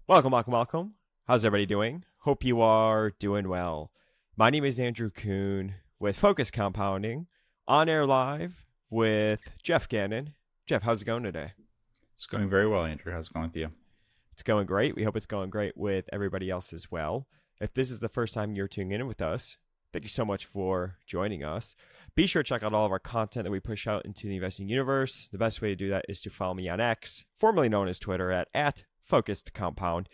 Welcome, welcome, welcome. How's everybody doing? Hope you are doing well. My name is Andrew Kuhn with Focus Compounding, on air live with Geoff Gannon. Geoff, how's it going today? It's going very well, Andrew. How's it going with you? It's going great. We hope it's going great with everybody else as well. If this is the first time you're tuning in with us, thank you so much for joining us. Be sure to check out all of our content that we push out into the investing universe. The best way to do that is to follow me on X, formerly known as Twitter, at Focused Compound.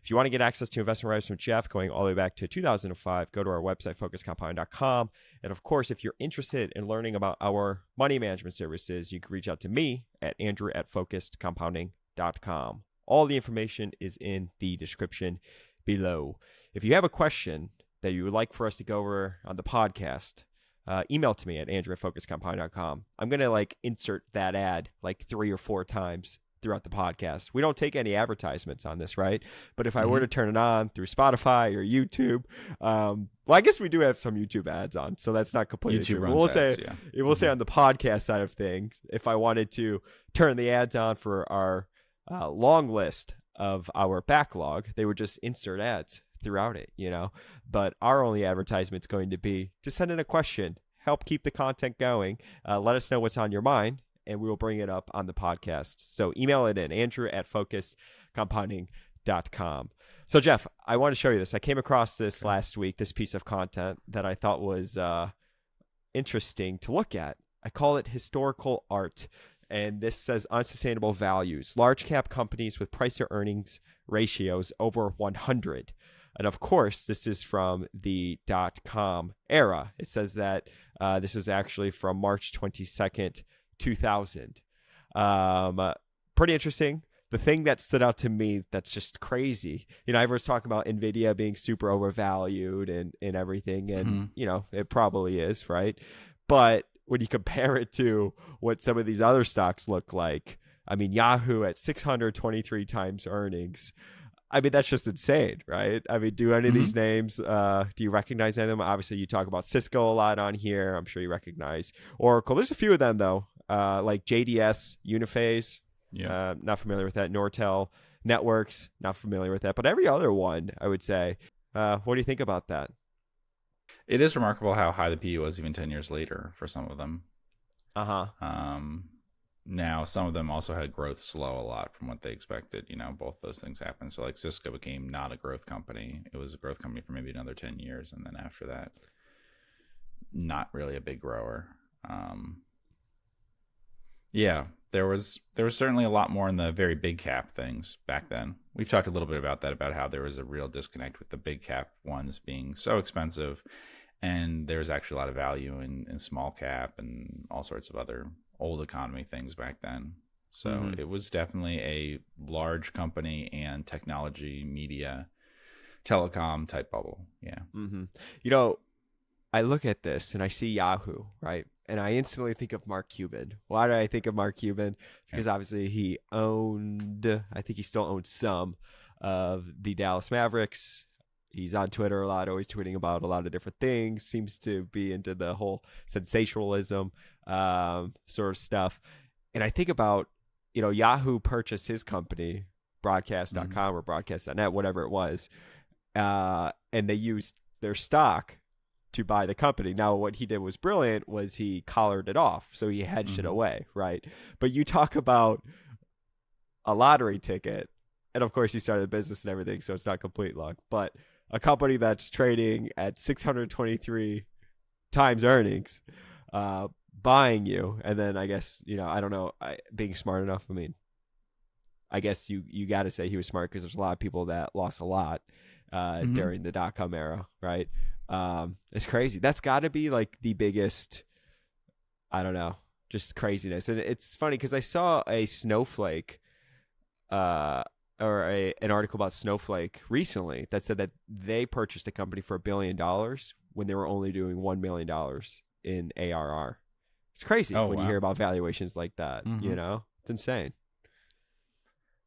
If you want to get access to investment writers from Geoff going all the way back to 2005, go to our website, focuscompound.com. And of course, if you're interested in learning about our money management services, you can reach out to me at andrew@focusedcompounding.com. All the information is in the description below. If you have a question that you would like for us to go over on the podcast, email to me at andrew@focusedcompounding.com. I'm going to insert that ad 3 or 4 times throughout the podcast. We don't take any advertisements on this, right? But if I were to turn it on through Spotify or YouTube, well, I guess we do have some YouTube ads on, so that's not completely true. We'll say on the podcast side of things, if I wanted to turn the ads on for our long list of our backlog, they would just insert ads throughout it, But our only advertisement is going to be to send in a question, help keep the content going, let us know what's on your mind, and we will bring it up on the podcast. So email it in, andrew@focusedcompounding.com. So Geoff, I want to show you this. I came across this last week, this piece of content that I thought was interesting to look at. I call it historical art. And this says unsustainable values, large cap companies with price to earnings ratios over 100. And of course, this is from the .com era. It says that this was actually from March 22nd, 2000. Pretty interesting. The thing that stood out to me that's just crazy, I was talking about NVIDIA being super overvalued and everything. And, it probably is, right? But when you compare it to what some of these other stocks look like, Yahoo at 623 times earnings. That's just insane, right? Do any of these names, do you recognize any of them? Obviously, you talk about Cisco a lot on here. I'm sure you recognize Oracle. There's a few of them, though, like JDS, Uniphase. Yeah. Not familiar with that. Nortel Networks, not familiar with that. But every other one, I would say. What do you think about that? It is remarkable how high the PE was even 10 years later for some of them. Now, some of them also had growth slow a lot from what they expected. Both those things happened. So Cisco became not a growth company. It was a growth company for maybe another 10 years. And then after that, not really a big grower. Yeah, there was certainly a lot more in the very big cap things back then. We've talked a little bit about that, about how there was a real disconnect with the big cap ones being so expensive. And there's actually a lot of value in small cap and all sorts of other old economy things back then. So it was definitely a large company and technology, media, telecom type bubble. Yeah. I look at this and I see Yahoo, right? And I instantly think of Mark Cuban. Why do I think of Mark Cuban? Because obviously he I think he still owns some of the Dallas Mavericks. He's on Twitter a lot, always tweeting about a lot of different things, seems to be into the whole sensationalism sort of stuff. And I think about, Yahoo purchased his company, broadcast.com or broadcast.net, whatever it was, and they used their stock to buy the company. Now, what he did was brilliant, was he collared it off, so he hedged it away, right? But you talk about a lottery ticket, and of course he started a business and everything, so it's not complete luck, but a company that's trading at 623 times earnings, buying you, and then I guess, I don't know, being smart enough, I guess you got to say he was smart, because there's a lot of people that lost a lot during the .com era, right? It's crazy. That's got to be the biggest, I don't know, just craziness. And it's funny because I saw a Snowflake, an article about Snowflake recently that said that they purchased a company for $1 billion when they were only doing $1 million in ARR. It's crazy you hear about valuations like that. It's insane.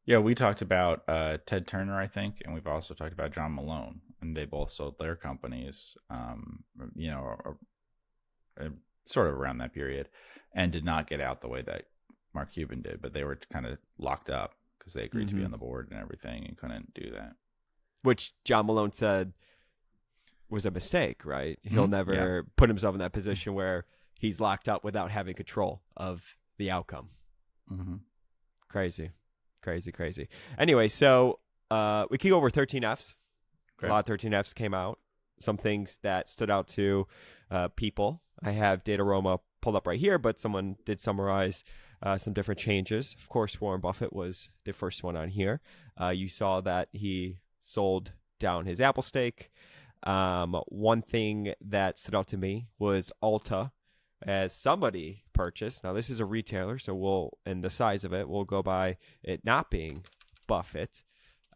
Yeah, we talked about Ted Turner, I think, and we've also talked about John Malone, and they both sold their companies, sort of around that period, and did not get out the way that Mark Cuban did, but they were kind of locked up because they agreed to be on the board and everything and couldn't do that. Which John Malone said was a mistake, right? He'll never put himself in that position where he's locked up without having control of the outcome. Crazy. Anyway, so we can go over 13 Fs. Okay. A lot of 13 Fs came out. Some things that stood out to people. I have Dataroma pulled up right here, but someone did summarize some different changes. Of course, Warren Buffett was the first one on here. You saw that he sold down his Apple stake. One thing that stood out to me was ULTA, as somebody purchased. Now, this is a retailer, so and the size of it, we'll go by it not being Buffett.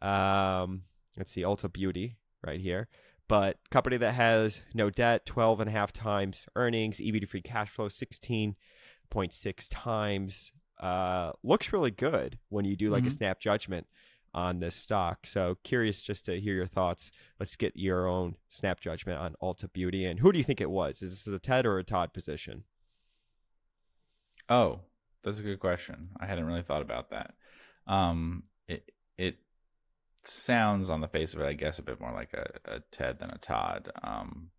Let's see, ULTA Beauty right here. But company that has no debt, 12.5 times earnings, EV to free cash flow, 16.6 times. Looks really good when you do like a snap judgment on this stock. So curious just to hear your thoughts. Let's get your own snap judgment on ULTA Beauty. And who do you think it was? Is this a Ted or a Todd position? Oh, that's a good question. I hadn't really thought about that. It sounds on the face of it, I guess, a bit more like a Ted than a Todd.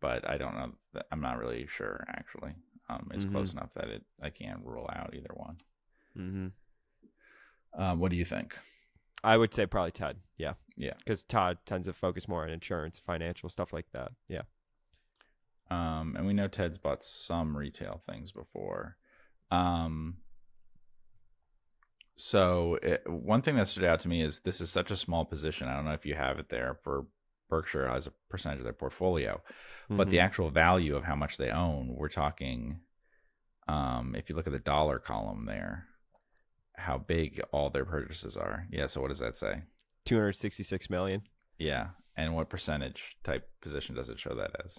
But I don't know. I'm not really sure, actually. It's close enough that I can't rule out either one. What do you think? I would say probably Ted. Yeah. Because Todd tends to focus more on insurance, financial stuff like that. Yeah. And we know Ted's bought some retail things before. So one thing that stood out to me is this is such a small position. I don't know if you have it there for Berkshire as a percentage of their portfolio, but the actual value of how much they own, we're talking, if you look at the dollar column there, how big all their purchases are. Yeah. So what does that say? 266 million. Yeah. And what percentage type position does it show that as?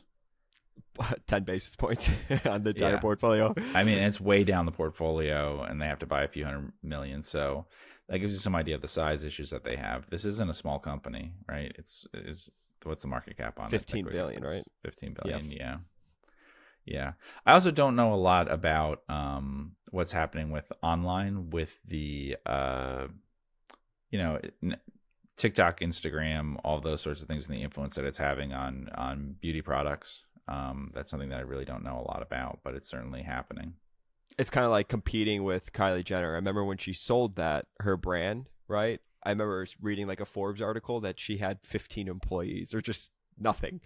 10 basis points on the entire portfolio. I mean, it's way down the portfolio and they have to buy a few $100 million. So that gives you some idea of the size issues that they have. This isn't a small company, right? It's what's the market cap on 15 billion, right? 15 billion. Yeah. I also don't know a lot about what's happening with online with the TikTok, Instagram, all those sorts of things and the influence that it's having on beauty products. That's something that I really don't know a lot about, but it's certainly happening. It's kind of like competing with Kylie Jenner. I remember when she sold her brand, right? I remember reading like a Forbes article that she had 15 employees or just nothing.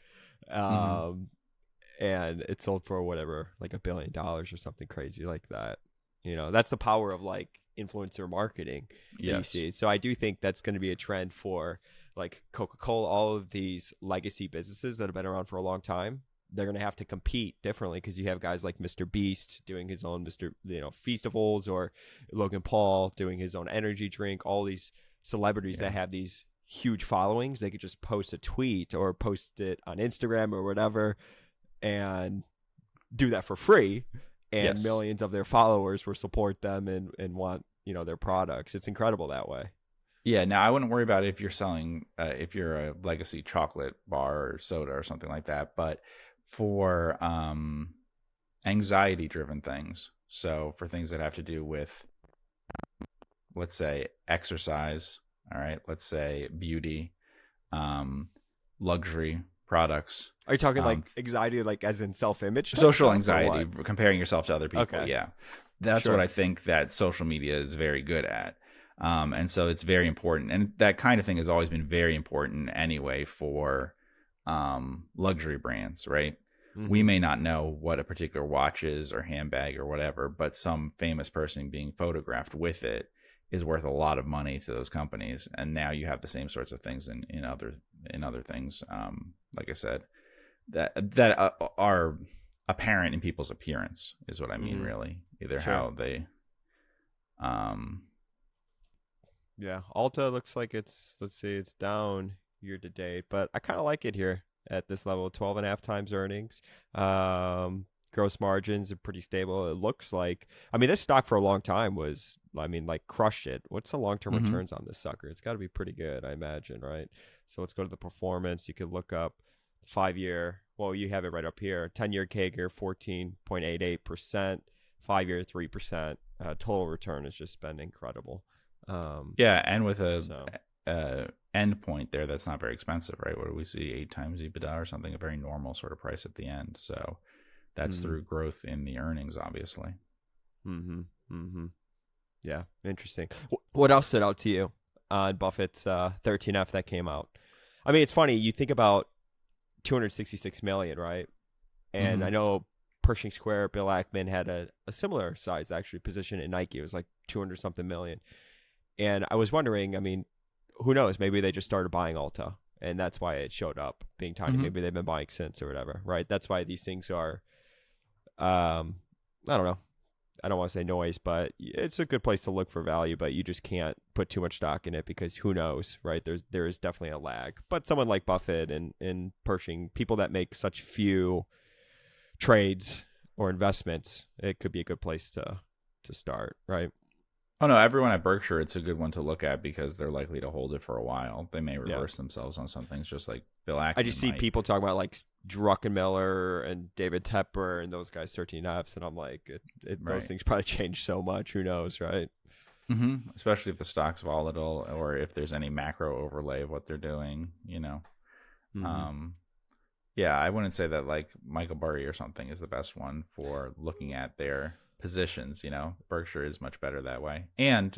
And it sold for whatever, like $1 billion or something crazy like that. That's the power of like influencer marketing that you see. So I do think that's going to be a trend for like Coca-Cola, all of these legacy businesses that have been around for a long time. They're going to have to compete differently because you have guys like Mr. Beast doing his own Feastables, or Logan Paul doing his own energy drink. All these celebrities that have these huge followings, they could just post a tweet or post it on Instagram or whatever and do that for free. And millions of their followers will support them and want, their products. It's incredible that way. Yeah. Now I wouldn't worry about it if you're selling, if you're a legacy chocolate bar or soda or something like that. But for anxiety driven things, so for things that have to do with, let's say, exercise, all right, let's say beauty, luxury products. Are you talking like anxiety, like as in self-image? Social anxiety, comparing yourself to other people. Okay. Yeah. That's what I think that social media is very good at. And so it's very important. And that kind of thing has always been very important anyway for luxury brands, right? We may not know what a particular watch is or handbag or whatever, but some famous person being photographed with it is worth a lot of money to those companies. And now you have the same sorts of things in other things, like I said, that are apparent in people's appearance is what I mean, really. Either how they ULTA looks like it's down year to date, but I kind of like it here at this level. 12.5 times earnings. Gross margins are pretty stable. It looks like, this stock for a long time was, crushed it. What's the long-term returns on this sucker? It's got to be pretty good, I imagine, right? So let's go to the performance. You could look up 5-year. Well, you have it right up here. 10-year CAGR, 14.88%. 5-year, 3%. Total return has just been incredible. Yeah, and with a So end point there that's not very expensive, right? What do we see, 8 times EBITDA or something, a very normal sort of price at the end. So that's mm-hmm, through growth in the earnings, obviously. mm-hmm, mm-hmm. Yeah, interesting. What else stood out to you on Buffett's 13F that came out? I mean, it's funny. You think about 266 million, right? And Mm-hmm. I know Pershing Square, Bill Ackman had a similar size actually position in Nike. It was like 200 something million. And I was wondering, I mean, who knows? Maybe they just started buying ULTA and that's why it showed up being tiny. Mm-hmm. Maybe they've been buying since or whatever, right? That's why these things are, I don't know. I don't want to say noise, but it's a good place to look for value, but you just can't put too much stock in it because who knows, right? There is definitely a lag. But someone like Buffett and Pershing, people that make such few trades or investments, it could be a good place to start, right? Oh no, everyone at Berkshire, it's a good one to look at because they're likely to hold it for a while. They may Yeah. reverse themselves on some things, just like Bill I just Ackman see might. people talking about like Druckenmiller and David Tepper and those guys 13Fs, and I'm like, those Right. things probably change so much. Who knows, right? Mm-hmm. Especially if the stock's volatile or if there's any macro overlay of what they're doing, Mm-hmm. Um, yeah, I wouldn't say that like Michael Burry or something is the best one for looking at their positions. Berkshire is much better that way. And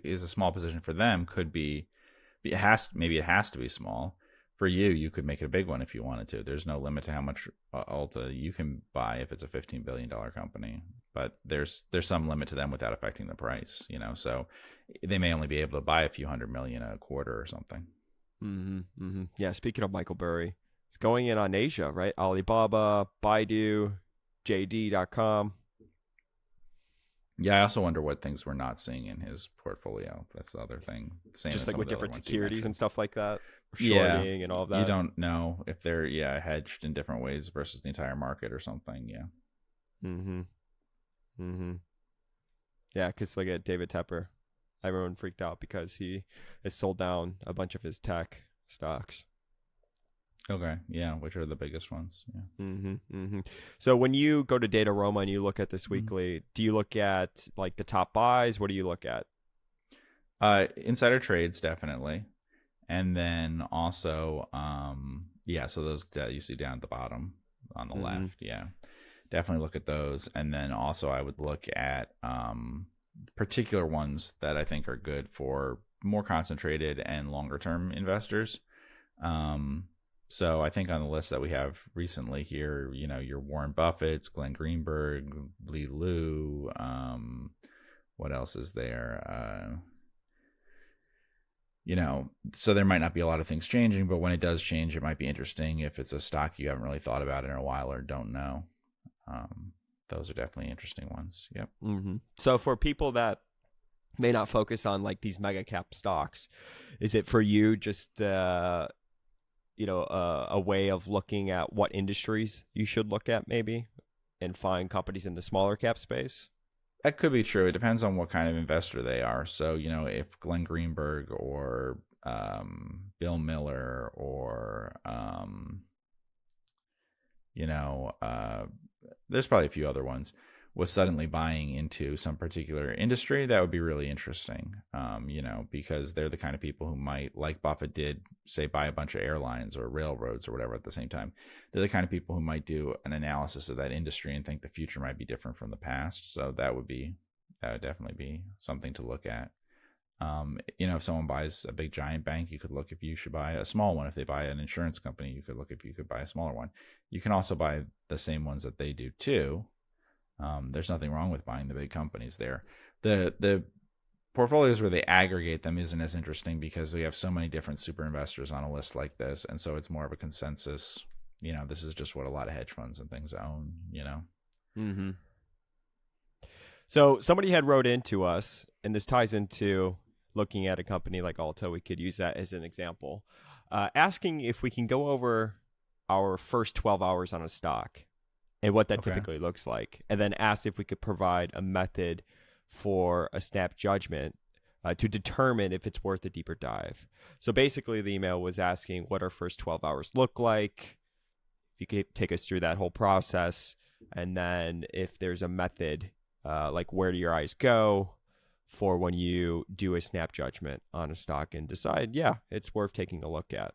is a small position for them could be, maybe it has to be small. For you, you could make it a big one if you wanted to. There's no limit to how much ULTA you can buy if it's a $15 billion company. But there's some limit to them without affecting the price, So they may only be able to buy a few hundred million a quarter or something. Mm-hmm. Mm-hmm. Yeah. Speaking of Michael Burry, it's going in on Asia, right? Alibaba, Baidu, JD.com. Yeah, I also wonder what things we're not seeing in his portfolio. That's the other thing. Same Just as like some with of the other different ones you securities and mentioned. stuff like that, Yeah, shorting and all of you that. don't know if they're hedged in different ways versus the entire market or something. Yeah. Mm-hmm. Mm-hmm. Yeah, because look at David Tepper. Everyone freaked out because he has sold down a bunch of his tech stocks. Okay. Yeah, which are the biggest ones? Yeah. Mm-hmm. Mm-hmm. So when you go to Data Roma and you look at this Mhm. weekly, do you look at like the top buys? What do you look at? Insider trades definitely, and then also, yeah. So those that you see down at the bottom on the Mm-hmm. left, yeah, definitely look at those, and then also I would look at particular ones that I think are good for more concentrated and longer term investors. So I think on the list that we have recently here, your Warren Buffett's, Glenn Greenberg, Lee Lu. What else is there? So there might not be a lot of things changing, but when it does change, it might be interesting if it's a stock you haven't really thought about in a while or don't know. Those are definitely interesting ones. Yep. Mm-hmm. So for people that may not focus on like these mega cap stocks, is it for you just a way of looking at what industries you should look at maybe and find companies in the smaller cap space? That could be true. It depends on what kind of investor they are. So, if Glenn Greenberg or Bill Miller or, there's probably a few other ones, was suddenly buying into some particular industry, that would be really interesting, because they're the kind of people who might, like Buffett did, say, buy a bunch of airlines or railroads or whatever at the same time. They're the kind of people who might do an analysis of that industry and think the future might be different from the past. So that would definitely be something to look at. If someone buys a big giant bank, you could look if you should buy a small one. If they buy an insurance company, you could look if you could buy a smaller one. You can also buy the same ones that they do too. There's nothing wrong with buying the big companies there. The portfolios where they aggregate them isn't as interesting because we have so many different super investors on a list like this, and so it's more of a consensus. This is just what a lot of hedge funds and things own. Mm-hmm. So somebody had wrote into us, and this ties into looking at a company like ULTA. We could use that as an example, asking if we can go over our first 12 hours on a stock and what that Okay. typically looks like, and then asked if we could provide a method for a snap judgment to determine if it's worth a deeper dive. So basically, the email was asking what our first 12 hours look like, if you could take us through that whole process, and then if there's a method, like where do your eyes go, for when you do a snap judgment on a stock and decide, yeah, it's worth taking a look at?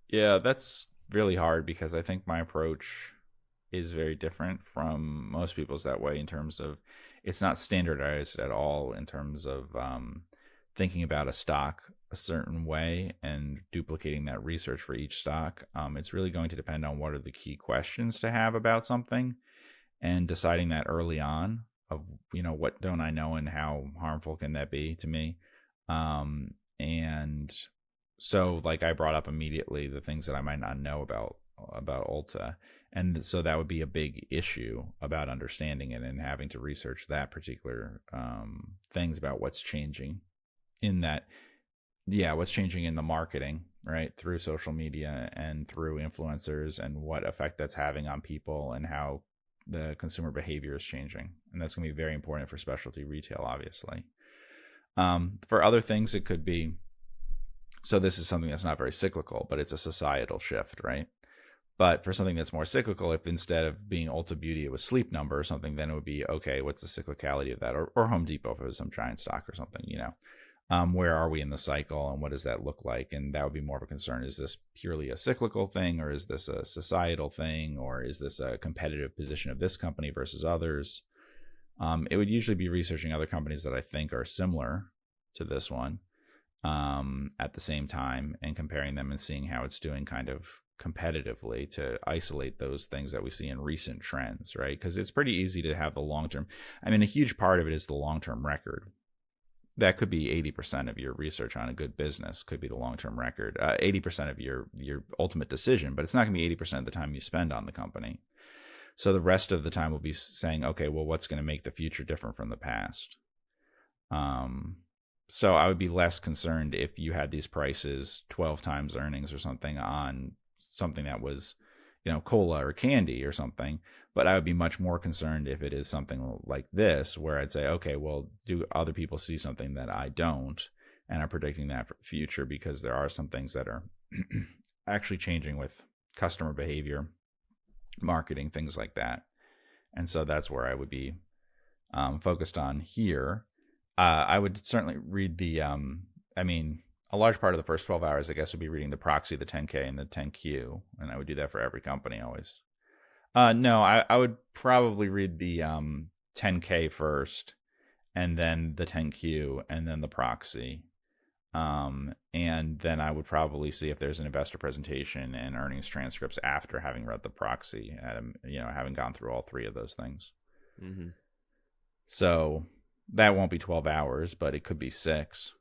Yeah, that's really hard because I think my approach is very different from most people's that way in terms of it's not standardized at all in terms of thinking about a stock a certain way and duplicating that research for each stock. It's really going to depend on what are the key questions to have about something and deciding that early on of, what don't I know and how harmful can that be to me? And so like I brought up immediately the things that I might not know about ULTA. And so that would be a big issue about understanding it and having to research that particular things about what's changing in that. Yeah, what's changing in the marketing, right? Through social media and through influencers and what effect that's having on people and how the consumer behavior is changing. And that's going to be very important for specialty retail, obviously. For other things, it could be, so this is something that's not very cyclical, but it's a societal shift, right? But for something that's more cyclical, if instead of being Ulta Beauty, it was Sleep Number or something, then it would be, okay, what's the cyclicality of that? Or Home Depot if it was some giant stock or something, where are we in the cycle and what does that look like? And that would be more of a concern. Is this purely a cyclical thing, or is this a societal thing, or is this a competitive position of this company versus others? It would usually be researching other companies that I think are similar to this one at the same time and comparing them and seeing how it's doing kind of competitively to isolate those things that we see in recent trends, right? Because it's pretty easy to have the long-term. I mean, a huge part of it is the long-term record. That could be 80% of your research on a good business, could be the long-term record, 80% of your ultimate decision, but it's not going to be 80% of the time you spend on the company. So the rest of the time will be saying, okay, well, what's going to make the future different from the past? So I would be less concerned if you had these prices 12 times earnings or something on something that was, cola or candy or something. But I would be much more concerned if it is something like this, where I'd say, okay, well, do other people see something that I don't and are predicting that for the future? Because there are some things that are actually changing with customer behavior, marketing, things like that. And so that's where I would be focused on here. I would certainly read a large part of the first 12 hours, I guess, would be reading the proxy, the 10K, and the 10Q. And I would do that for every company always. No, I would probably read the 10K first, and then the 10Q, and then the proxy. And then I would probably see if there's an investor presentation and earnings transcripts after having read the proxy, having gone through all three of those things. Mm-hmm. So that won't be 12 hours, but it could be 6.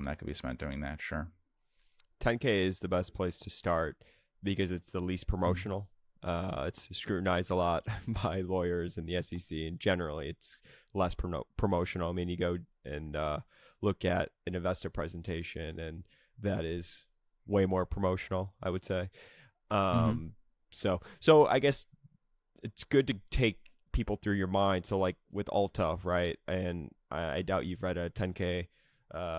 That could be spent doing that, sure. 10K is the best place to start because it's the least promotional. It's scrutinized a lot by lawyers and the SEC, and generally it's less promotional. I mean, you go and look at an investor presentation, and that is way more promotional, I would say. So I guess it's good to take people through your mind. So like with ULTA, right? And I doubt you've read a 10K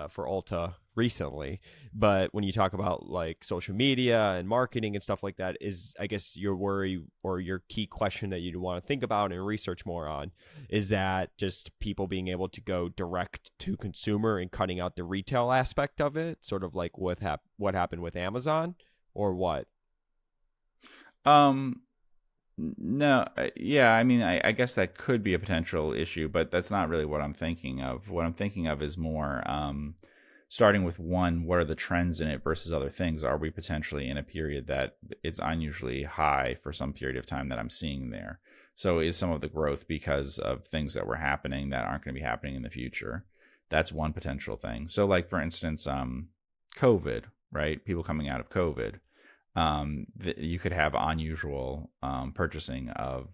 for ULTA recently, but when you talk about like social media and marketing and stuff like that, is I guess your worry or your key question that you'd want to think about and research more on, is that just people being able to go direct to consumer and cutting out the retail aspect of it, sort of like what happened with Amazon, or what? No, yeah, I mean, I guess that could be a potential issue, but that's not really what I'm thinking of. What I'm thinking of is more starting with one, what are the trends in it versus other things? Are we potentially in a period that it's unusually high for some period of time that I'm seeing there? So is some of the growth because of things that were happening that aren't going to be happening in the future? That's one potential thing. So like, for instance, COVID, right? People coming out of COVID. You could have unusual purchasing of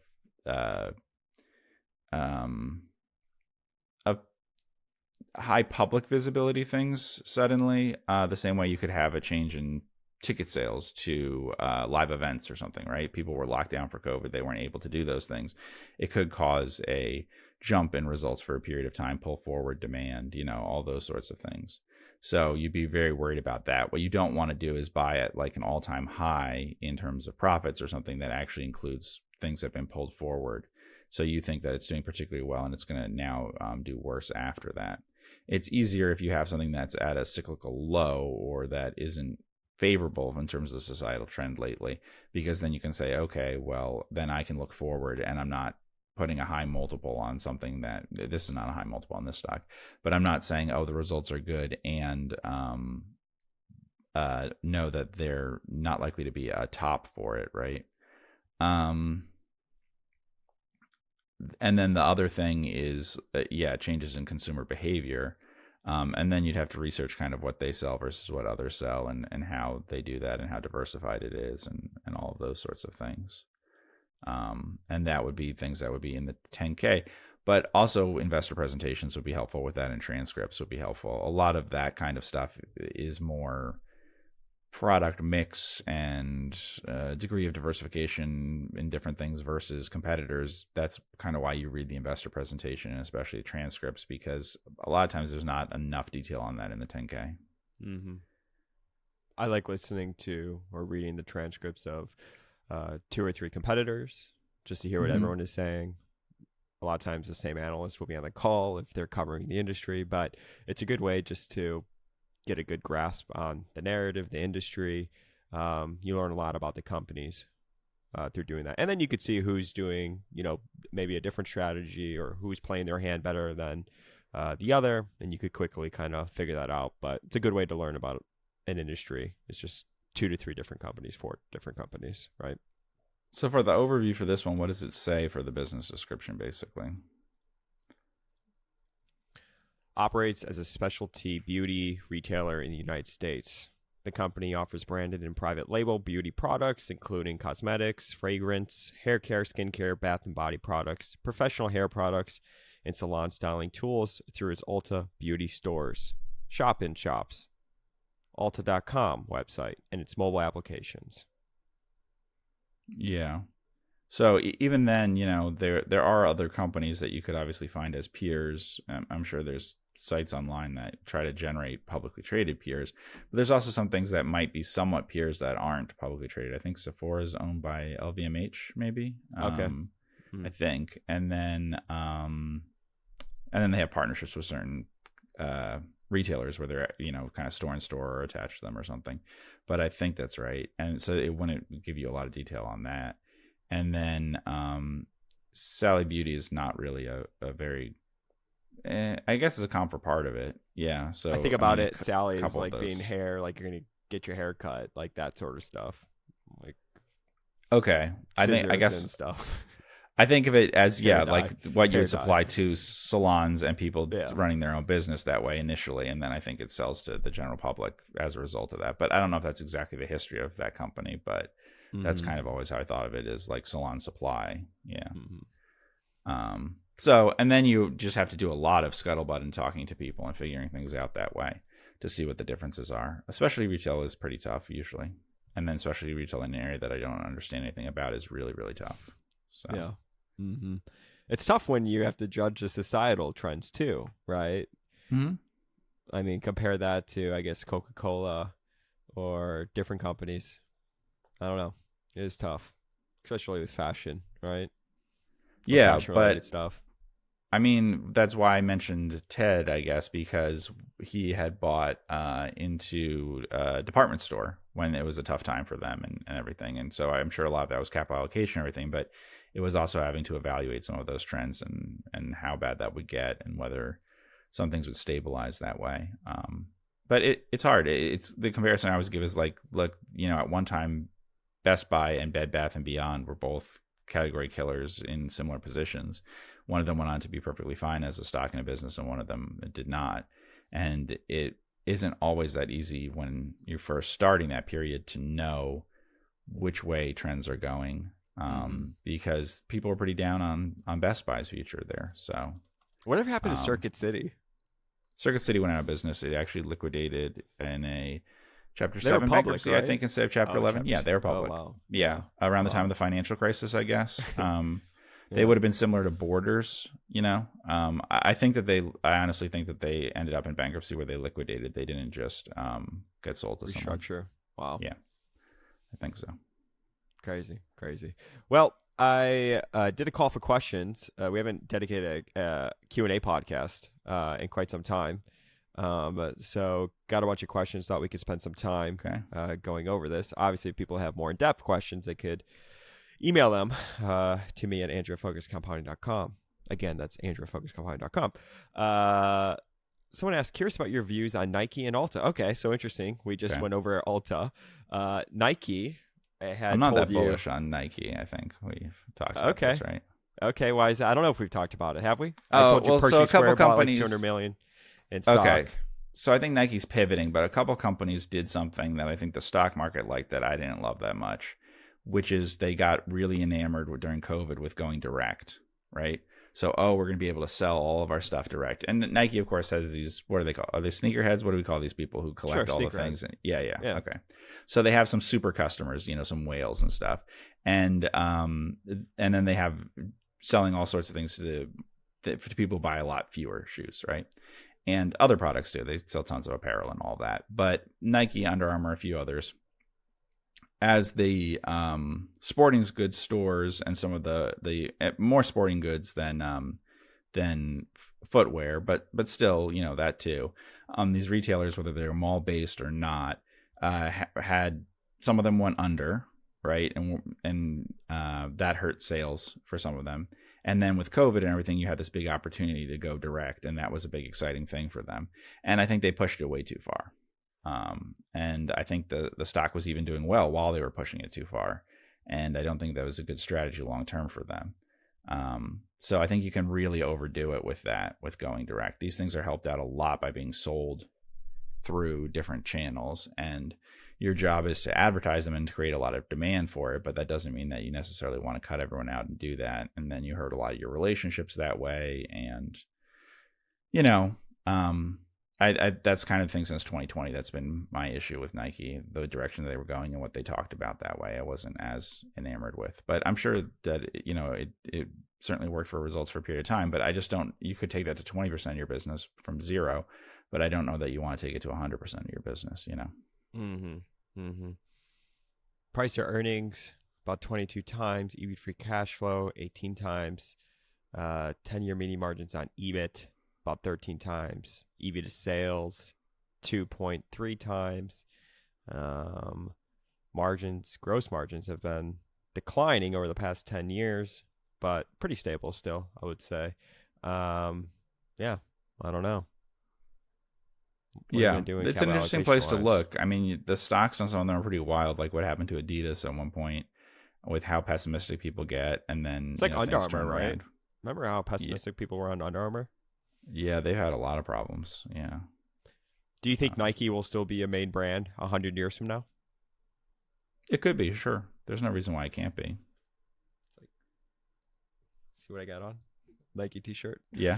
high public visibility things suddenly, the same way you could have a change in ticket sales to live events or something, right? People were locked down for COVID. They weren't able to do those things. It could cause a jump in results for a period of time, pull forward demand, all those sorts of things. So you'd be very worried about that. What you don't want to do is buy at like an all-time high in terms of profits or something that actually includes things that have been pulled forward. So you think that it's doing particularly well and it's going to now do worse after that. It's easier if you have something that's at a cyclical low or that isn't favorable in terms of the societal trend lately, because then you can say, okay, well, then I can look forward and I'm not putting a high multiple on something that, this is not a high multiple on this stock, but I'm not saying, oh, the results are good and know that they're not likely to be a top for it, right? And then the other thing is, changes in consumer behavior. And then you'd have to research kind of what they sell versus what others sell and how they do that and how diversified it is and all of those sorts of things. And that would be things that would be in the 10K. But also investor presentations would be helpful with that, and transcripts would be helpful. A lot of that kind of stuff is more product mix and degree of diversification in different things versus competitors. That's kind of why you read the investor presentation, and especially the transcripts, because a lot of times there's not enough detail on that in the 10K. Mm-hmm. I like listening to or reading the transcripts of 2 or 3 competitors just to hear what everyone is saying. A lot of times the same analyst will be on the call if they're covering the industry, but it's a good way just to get a good grasp on the narrative, the industry. You learn a lot about the companies through doing that. And then you could see who's doing, maybe a different strategy or who's playing their hand better than the other. And you could quickly kind of figure that out. But it's a good way to learn about an industry. It's just 2 to 3 different companies, 4 different companies, right? So for the overview for this one, what does it say for the business description, basically? Operates as a specialty beauty retailer in the United States. The company offers branded and private label beauty products, including cosmetics, fragrance, hair care, skincare, bath and body products, professional hair products, and salon styling tools through its ULTA beauty stores, shop-in-shops, ULTA.com website, and its mobile applications. Yeah. So even then, there are other companies that you could obviously find as peers. I'm sure there's sites online that try to generate publicly traded peers, but there's also some things that might be somewhat peers that aren't publicly traded. I think Sephora is owned by LVMH, maybe. Okay. I think, and then they have partnerships with certain retailers where they're kind of store in store or attached to them or something. But I think that's right, and so it wouldn't give you a lot of detail on that. And then Sally Beauty is not really a very, I guess it's a comp for part of it. Yeah. So I think about it, Sally is like being hair, like you're going to get your hair cut, like that sort of stuff. Like, okay. I guess stuff. I think of it as, like what you would supply dye to salons and people running their own business that way initially. And then I think it sells to the general public as a result of that. But I don't know if that's exactly the history of that company, but that's kind of always how I thought of it, is like salon supply. Yeah. So, and then you just have to do a lot of scuttlebutt and talking to people and figuring things out that way to see what the differences are. Especially retail is pretty tough usually. And then especially retail in an area that I don't understand anything about is really, really tough. So yeah. It's tough when you have to judge the societal trends too, right? I mean, compare that to, I guess, Coca-Cola or different companies. I don't know. It is tough, especially with fashion, right? Yeah, but stuff. I mean, that's why I mentioned Ted, I guess, because he had bought into a department store when it was a tough time for them and everything. And so I'm sure a lot of that was capital allocation and everything, but it was also having to evaluate some of those trends and how bad that would get and whether some things would stabilize that way. But it's hard. It's the comparison I always give is like, look, at one time, Best Buy and Bed Bath & Beyond were both category killers in similar positions. One of them went on to be perfectly fine as a stock in a business, and one of them did not. And it isn't always that easy when you're first starting that period to know which way trends are going, because people are pretty down on Best Buy's future there. So whatever happened to Circuit City? Circuit City went out of business. It actually liquidated in a Chapter 7 bankruptcy, right? I think, instead of Chapter 11. Yeah, they were public. Oh, wow. Yeah, around the time of the financial crisis, I guess. They would have been similar to Borders, I think that I honestly think that they ended up in bankruptcy where they liquidated. They didn't just get sold to someone. Restructure. Wow. Yeah, I think so. Crazy. Well, I did a call for questions. We haven't dedicated a Q&A podcast in quite some time. So got a bunch of questions. Thought we could spend some time going over this. Obviously, if people have more in-depth questions, they could email them to me at andrewfocuscompounding.com. Again, that's andrewfocuscompounding.com. Someone asked, curious about your views on Nike and ULTA. Okay, so interesting. We just went over ULTA. Nike... I'm not that bullish on Nike. I think we've talked about this, right? Okay, why is that? I don't know if we've talked about it. Have we? Oh, I told you so a couple companies, like $200 million in stock. Okay, so I think Nike's pivoting, but a couple companies did something that I think the stock market liked that I didn't love that much, which is they got really enamored during COVID with going direct, right? So, we're going to be able to sell all of our stuff direct. And Nike, of course, has these, what do they call? Are they sneakerheads? What do we call these people who collect all the things? Yeah. Okay. So they have some super customers, some whales and stuff. And then they have selling all sorts of things to people who buy a lot fewer shoes, right? And other products too. They sell tons of apparel and all that. But Nike, Under Armour, a few others, as the sporting goods stores and some of the more sporting goods than footwear, but still, that too. These retailers, whether they're mall based or not, had some of them went under, right, and that hurt sales for some of them. And then with COVID and everything, you had this big opportunity to go direct, and that was a big exciting thing for them. And I think they pushed it way too far. And I think the stock was even doing well while they were pushing it too far. And I don't think that was a good strategy long-term for them. So I think you can really overdo it with going direct. These things are helped out a lot by being sold through different channels, and your job is to advertise them and to create a lot of demand for it. But that doesn't mean that you necessarily want to cut everyone out and do that. And then you hurt a lot of your relationships that way. And, that's kind of thing since 2020. That's been my issue with Nike, the direction they were going and what they talked about that way. I wasn't as enamored with, but I'm sure that, it certainly worked for results for a period of time, but I just don't, you could take that to 20% of your business from zero, but I don't know that you want to take it to 100% of your business, Price to earnings, about 22 times, EBIT free cash flow, 18 times, 10-year mean margins on EBIT, about 13 times, EV to sales 2.3 times. Gross margins have been declining over the past 10 years, but pretty stable still, I would say. I don't know. It's an interesting place to look. I mean, the stocks on some of them are pretty wild, like what happened to Adidas at one point with how pessimistic people get, and then it's like Under Armour, right? Remember how pessimistic people were on Under Armour? Yeah, they've had a lot of problems. Yeah. Do you think Nike will still be a main brand 100 years from now? It could be, sure. There's no reason why it can't be. It's like, see what I got on? Nike t-shirt? Yeah.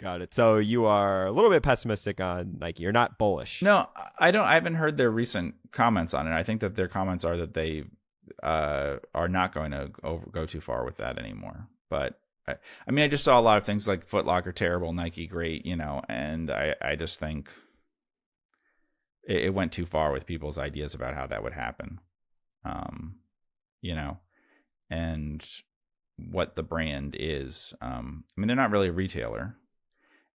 Got it. So you are a little bit pessimistic on Nike. You're not bullish. No, I haven't heard their recent comments on it. I think that their comments are that they are not going to go too far with that anymore. But I just saw a lot of things like Foot Locker terrible, Nike great, and I just think it went too far with people's ideas about how that would happen, and what the brand is. They're not really a retailer,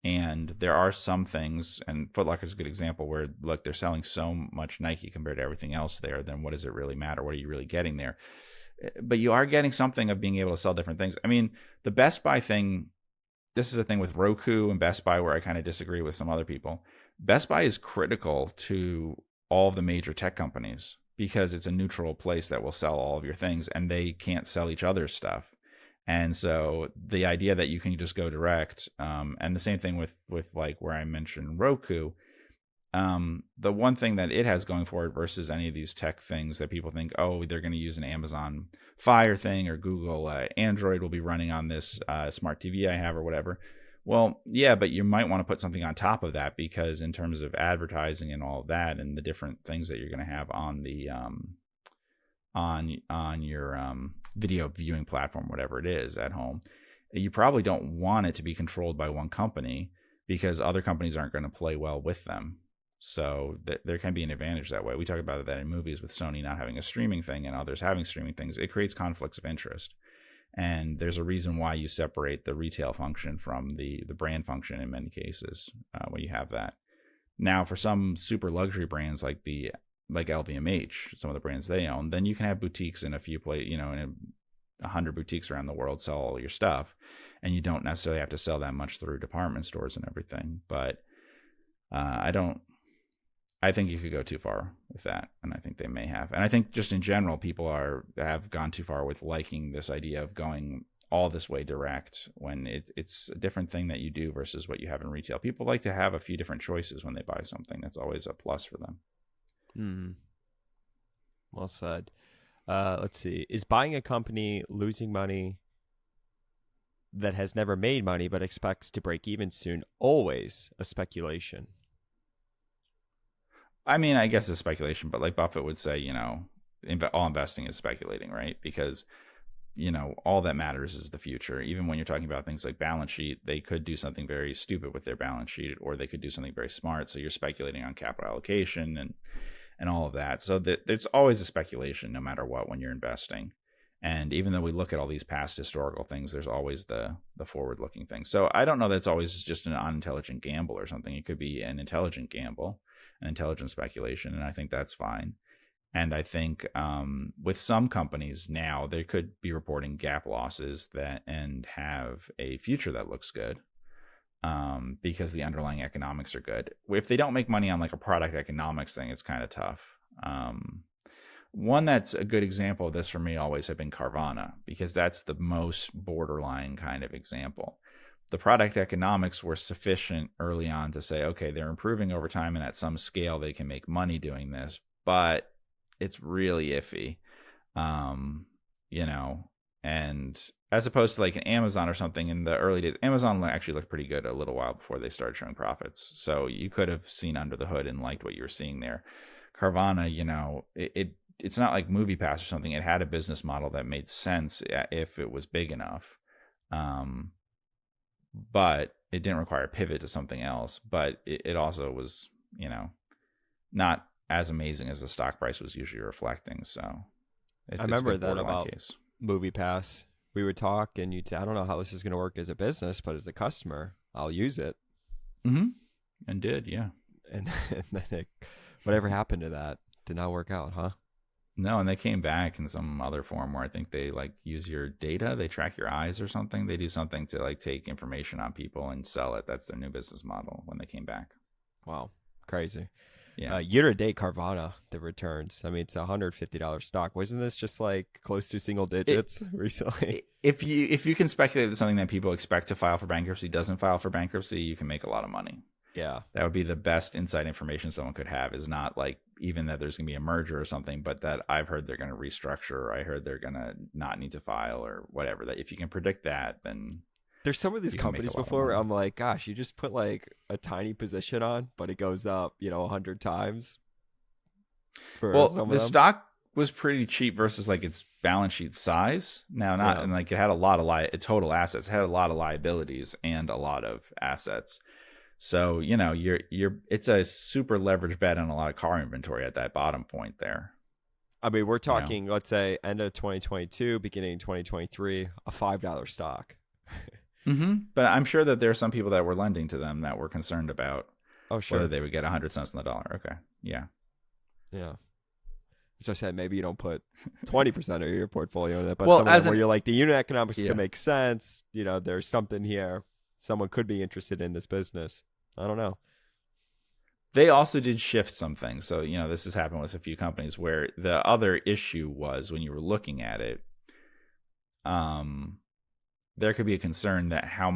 and there are some things, and Foot Locker is a good example where, look, they're selling so much Nike compared to everything else there, then what does it really matter? What are you really getting there? But you are getting something of being able to sell different things. The Best Buy thing, this is a thing with Roku and Best Buy where I kind of disagree with some other people. Best Buy is critical to all of the major tech companies because it's a neutral place that will sell all of your things, and they can't sell each other's stuff. And so the idea that you can just go direct, and the same thing with like where I mentioned Roku, the one thing that it has going for it versus any of these tech things that people think, they're going to use an Amazon Fire thing or Google Android will be running on this smart TV I have or whatever. Well, yeah, but you might want to put something on top of that because in terms of advertising and all of that and the different things that you're going to have on the on your video viewing platform, whatever it is at home, you probably don't want it to be controlled by one company because other companies aren't going to play well with them. So there can be an advantage that way. We talk about that in movies with Sony not having a streaming thing and others having streaming things. It creates conflicts of interest. And there's a reason why you separate the retail function from the brand function in many cases when you have that. Now, for some super luxury brands like LVMH, some of the brands they own, then you can have boutiques in a few places, in 100 boutiques around the world sell all your stuff, and you don't necessarily have to sell that much through department stores and everything. But I think you could go too far with that, and I think they may have. And I think just in general, people have gone too far with liking this idea of going all this way direct when it's a different thing that you do versus what you have in retail. People like to have a few different choices when they buy something. That's always a plus for them. Well said. Let's see. Is buying a company losing money that has never made money but expects to break even soon always a speculation? I mean, I guess it's speculation, but like Buffett would say, all investing is speculating, right? Because, all that matters is the future. Even when you're talking about things like balance sheet, they could do something very stupid with their balance sheet, or they could do something very smart. So you're speculating on capital allocation and all of that. So there's always a speculation no matter what when you're investing. And even though we look at all these past historical things, there's always the forward-looking thing. So I don't know that it's always just an unintelligent gamble or something. It could be an intelligent gamble, an intelligent speculation, and I think that's fine. And I think with some companies now, they could be reporting GAAP losses and have a future that looks good because the underlying economics are good. If they don't make money on like a product economics thing, it's kind of tough. One that's a good example of this for me always have been Carvana, because that's the most borderline kind of example. The product economics were sufficient early on to say, okay, they're improving over time and at some scale they can make money doing this, but it's really iffy, and as opposed to like an Amazon or something in the early days. Amazon actually looked pretty good a little while before they started showing profits. So you could have seen under the hood and liked what you were seeing there. Carvana, it's not like MoviePass or something. It had a business model that made sense if it was big enough. But it didn't require a pivot to something else. But it also was, not as amazing as the stock price was usually reflecting. So I remember that about MoviePass. We would talk and you'd say, I don't know how this is going to work as a business, but as a customer, I'll use it. Mm-hmm. And did, yeah. And then whatever happened to that did not work out, huh? No, and they came back in some other form where I think they like use your data. They track your eyes or something. They do something to like take information on people and sell it. That's their new business model when they came back. Wow. Crazy. Yeah. Year to date, Carvana, the returns. I mean, it's $150 stock. Wasn't this just like close to single digits recently? If you can speculate that something that people expect to file for bankruptcy doesn't file for bankruptcy, you can make a lot of money. Yeah. That would be the best inside information someone could have, is not like even that there's going to be a merger or something, but that I've heard they're going to restructure, or I heard they're going to not need to file or whatever. That if you can predict that, then there's some of these companies before where I'm like, gosh, you just put like a tiny position on, but it goes up, 100 times. Well, the stock was pretty cheap versus like its balance sheet size. Now, and like it had a lot of total assets, it had a lot of liabilities and a lot of assets. So, it's a super leveraged bet on a lot of car inventory at that bottom point there. I mean, we're talking, let's say, end of 2022, beginning 2023, a $5 stock. Mm-hmm. But I'm sure that there are some people that were lending to them that were concerned about whether they would get 100 cents on the dollar. Okay. Yeah. Yeah. So I said, maybe you don't put 20% of your portfolio in it, but where you're like, the unit economics could make sense. There's something here. Someone could be interested in this business. I don't know. They also did shift some things. So, this has happened with a few companies where the other issue was when you were looking at it, there could be a concern that how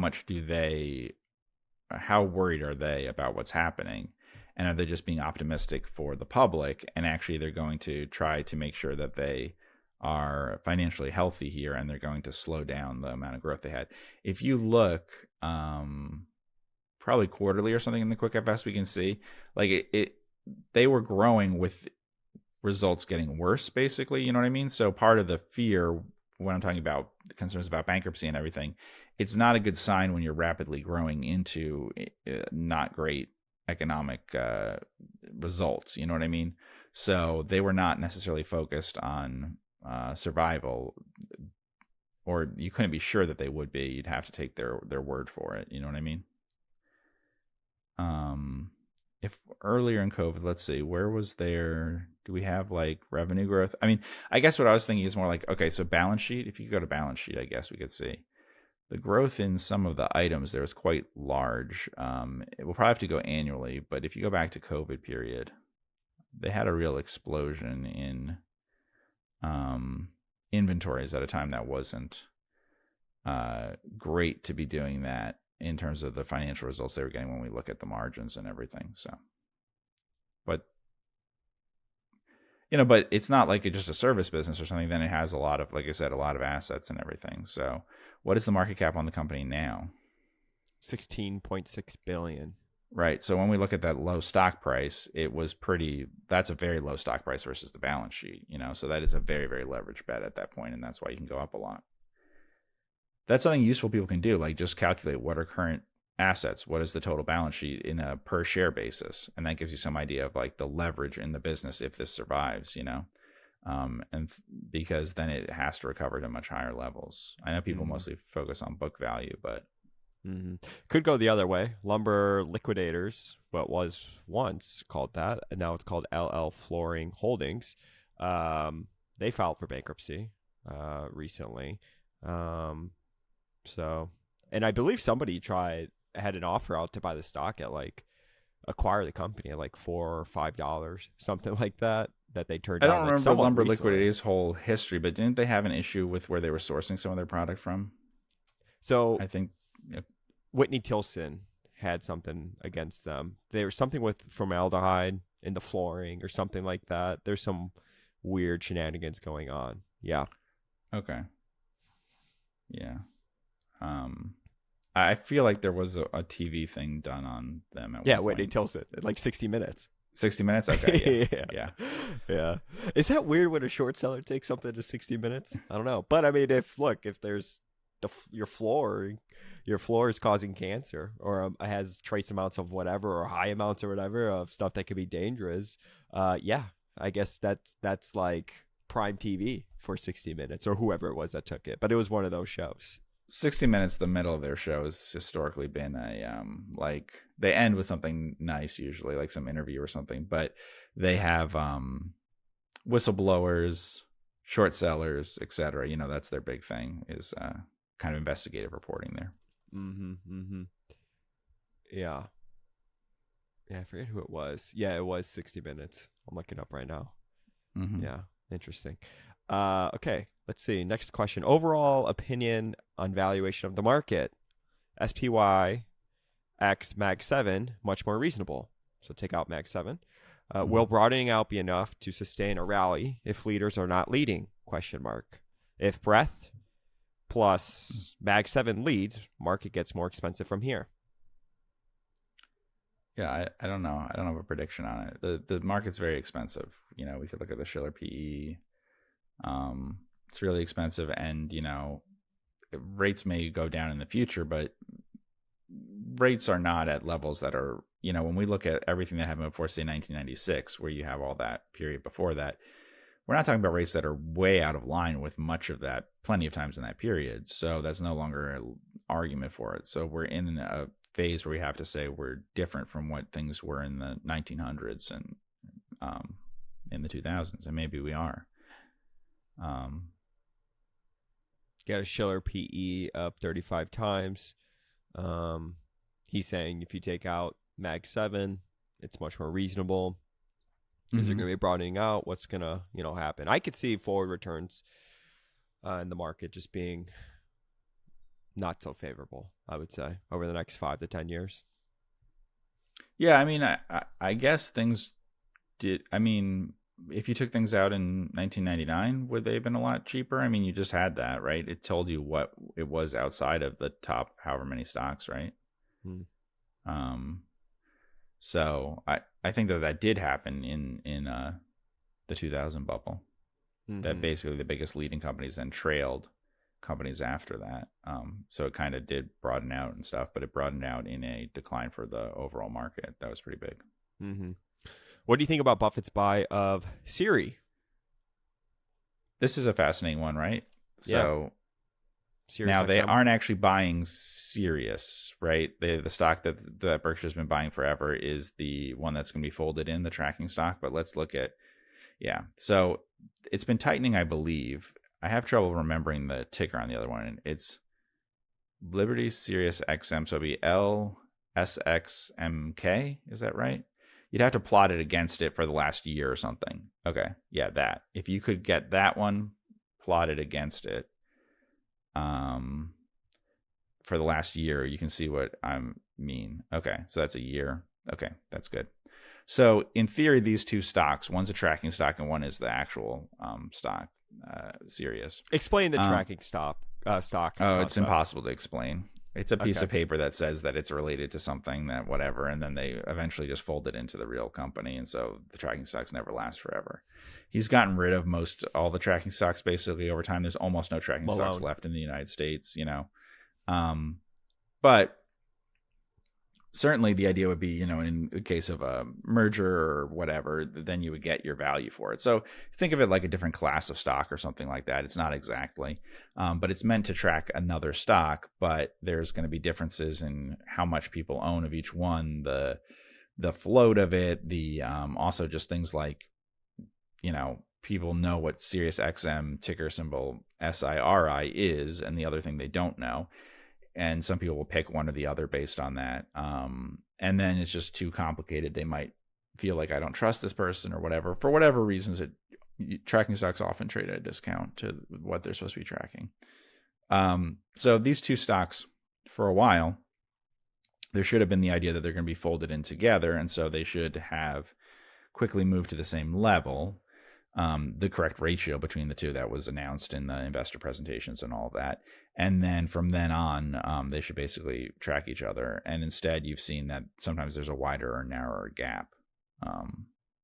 worried are they about what's happening? And are they just being optimistic for the public? And actually they're going to try to make sure that they are financially healthy here, and they're going to slow down the amount of growth they had. If you look, probably quarterly or something in the QuickFS, we can see like they were growing with results getting worse, basically. You know what I mean? So part of the fear when I'm talking about the concerns about bankruptcy and everything, it's not a good sign when you're rapidly growing into not great economic results. You know what I mean? So they were not necessarily focused on survival, or you couldn't be sure that they would be. You'd have to take their word for it. You know what I mean? If earlier in COVID, let's see, where was there? Do we have like revenue growth? I mean, I guess what I was thinking is more like, okay, so balance sheet. If you could go to balance sheet, I guess we could see the growth in some of the items there was quite large. It will probably have to go annually, but if you go back to COVID period, they had a real explosion in inventories at a time that wasn't great to be doing that in terms of the financial results they were getting when we look at the margins and everything. So, but but it's not like it's just a service business or something. Then it has a lot of, like I said, a lot of assets and everything. So what is the market cap on the company now? 16.6 billion. Right. So when we look at that low stock price, that's a very low stock price versus the balance sheet, so that is a very, very leveraged bet at that point. And that's why you can go up a lot. That's something useful people can do. Like just calculate what are current assets, what is the total balance sheet in a per share basis. And that gives you some idea of like the leverage in the business if this survives, because then it has to recover to much higher levels. I know people mostly focus on book value, but could go the other way. Lumber Liquidators, what was once called that, and now it's called LL Flooring Holdings. They filed for bankruptcy recently. So, and I believe somebody had an offer out to buy the stock at acquire the company at $4 or $5, something like that they turned down. I don't remember Lumber Liquidators' whole history, but didn't they have an issue with where they were sourcing some of their product from? So I think Whitney Tilson had something against them. There was something with formaldehyde in the flooring or something like that. There's some weird shenanigans going on. Yeah. Okay. Yeah. I feel like there was a TV thing done on them at one point. Whitney Tilson, 60 Minutes. 60 Minutes? Okay, Yeah. Is that weird when a short seller takes something to 60 Minutes? I don't know. But I mean, if there's your floor is causing cancer or has trace amounts of whatever or high amounts or whatever of stuff that could be dangerous, I guess that's like prime TV for 60 Minutes or whoever it was that took it. But it was one of those shows. 60 Minutes, the middle of their show has historically been they end with something nice, usually like some interview or something, but they have whistleblowers, short sellers, etc. That's their big thing, is kind of investigative reporting there. Yeah, I forget who it was. Yeah, it was 60 Minutes. I'm looking up right now. Yeah, interesting. Okay, let's see. Next question. Overall opinion on valuation of the market. SPY X Mag 7, much more reasonable. So take out Mag 7. Will broadening out be enough to sustain a rally if leaders are not leading? Question mark. If breadth plus Mag 7 leads, market gets more expensive from here. Yeah, I don't know. I don't have a prediction on it. The market's very expensive. We could look at the Schiller PE. It's really expensive, and rates may go down in the future, but rates are not at levels that are, when we look at everything that happened before, say 1996, where you have all that period before that, we're not talking about rates that are way out of line with much of that plenty of times in that period. So that's no longer an argument for it. So we're in a phase where we have to say we're different from what things were in the 1900s and in the 2000s, and maybe we are. Got a Schiller PE up 35 times. He's saying if you take out Mag 7, it's much more reasonable. Is there going to be broadening out? What's going to happen? I could see forward returns in the market just being not so favorable, I would say, over the next 5 to 10 years. Yeah, I mean, I guess things did. I mean, if you took things out in 1999, would they have been a lot cheaper? I mean, you just had that, right? It told you what it was outside of the top however many stocks, right? So I think that did happen in the 2000 bubble. That basically the biggest leading companies then trailed companies after that. So it kind of did broaden out and stuff, but it broadened out in a decline for the overall market. That was pretty big. Mm-hmm. What do you think about Buffett's buy of SIRI? This is a fascinating one, right? So Sirius now they XM. aren't actually buying Sirius, right? The stock that Berkshire's been buying forever is the one that's going to be folded in the tracking stock. But let's look at, so it's been tightening, I believe. I have trouble remembering the ticker on the other one. It's Liberty Sirius XM, so it'd be LSXMK. Is that right? You'd have to plot it against it for the last year or something. Okay, yeah, that. If you could get that one plotted against it for the last year, you can see what I mean. Okay, so that's a year. Okay, that's good. So in theory, these two stocks, one's a tracking stock and one is the actual stock, Sirius. Explain the tracking stock. Oh, concept. It's impossible to explain. It's a piece of paper that says that it's related to something, that whatever, and then they eventually just fold it into the real company, and so the tracking stocks never last forever. He's gotten rid of all the tracking stocks basically over time. There's almost no tracking stocks left in the United States, but certainly the idea would be, in the case of a merger or whatever, then you would get your value for it. So think of it like a different class of stock or something like that. It's not exactly, but it's meant to track another stock, but there's going to be differences in how much people own of each one, the float of it, the also just things like, people know what Sirius XM ticker symbol SIRI is, and the other thing they don't know. And some people will pick one or the other based on that. And then it's just too complicated. They might feel like, I don't trust this person or whatever. For whatever reasons, tracking stocks often trade at a discount to what they're supposed to be tracking. So these two stocks, for a while, there should have been the idea that they're going to be folded in together. And so they should have quickly moved to the same level. The correct ratio between the two that was announced in the investor presentations and all of that. And then from then on, they should basically track each other. And instead, you've seen that sometimes there's a wider or narrower gap.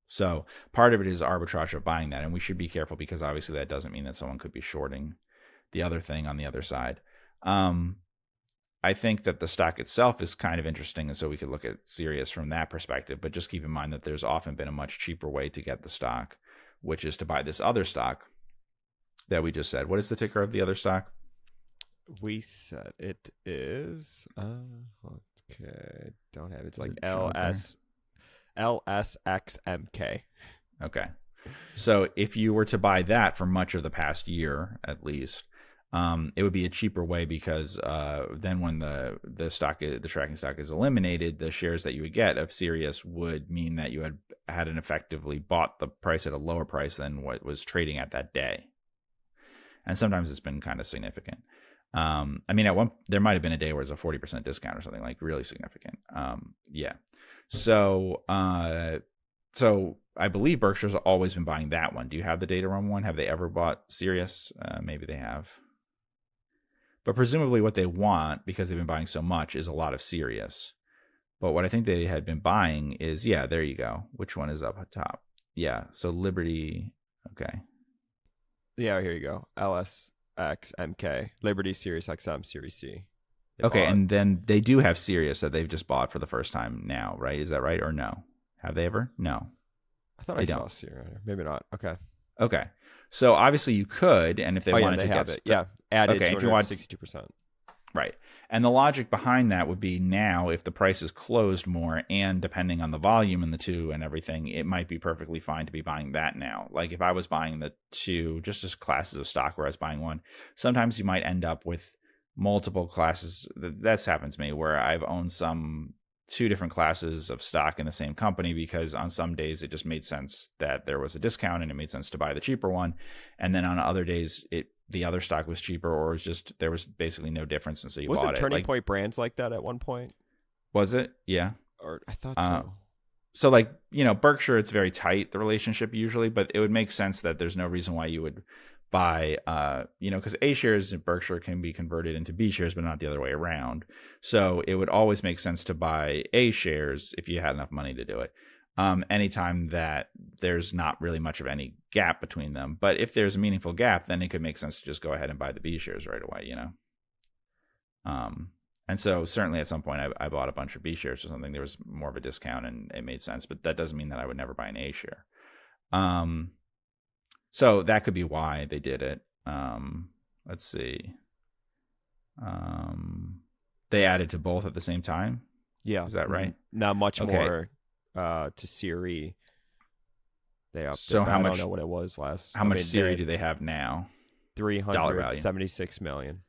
So part of it is arbitrage of buying that. And we should be careful, because obviously that doesn't mean that someone could be shorting the other thing on the other side. I think that the stock itself is kind of interesting. And so we could look at Sirius from that perspective. But just keep in mind that there's often been a much cheaper way to get the stock, which is to buy this other stock that we just said. What is the ticker of the other stock? We said it is. Okay, don't have it. It's like LSXMK. Okay. So if you were to buy that for much of the past year, at least, it would be a cheaper way, because then when the tracking stock is eliminated, the shares that you would get of Sirius would mean that you had effectively bought the price at a lower price than what was trading at that day. And sometimes it's been kind of significant. There might have been a day where it's a 40% discount or something, like really significant. So I believe Berkshire's always been buying that one. Do you have the data on one? Have they ever bought Sirius? Maybe they have. But presumably what they want, because they've been buying so much, is a lot of Sirius. But what I think they had been buying is, there you go. Which one is up top? Yeah, so Liberty, okay. Yeah, here you go. LSXMK, Liberty, Sirius XM, Series C. Okay, and then they do have Sirius that they've just bought for the first time now, right? Is that right, or no? Have they ever? No. I thought I saw Sirius. Maybe not. Okay. So obviously you could, and if they wanted to get it, added 262%. Right. And the logic behind that would be, now if the price is closed more, and depending on the volume in the two and everything, it might be perfectly fine to be buying that now. Like if I was buying the two just as classes of stock where I was buying one, sometimes you might end up with multiple classes. That's happened to me, where I've owned two different classes of stock in the same company, because on some days it just made sense that there was a discount and it made sense to buy the cheaper one. And then on other days, the other stock was cheaper, or it was just, there was basically no difference, and so you bought it. Wasn't Turning Point Brands like that at one point? Was it? Yeah. Or I thought so. So Berkshire, it's very tight, the relationship usually, but it would make sense that there's no reason why you would buy, because A shares in Berkshire can be converted into B shares, but not the other way around. So it would always make sense to buy A shares if you had enough money to do it. anytime that there's not really much of any gap between them. But if there's a meaningful gap, then it could make sense to just go ahead and buy the B shares right away, And so certainly at some point I bought a bunch of B shares or something. There was more of a discount and it made sense, but that doesn't mean that I would never buy an A share. So that could be why they did it. Let's see. They added to both at the same time. Yeah. Is that right? Not much more to SIRI. They upped so it, how much? I don't know what it was last. How much SIRI do they have now? $376 million.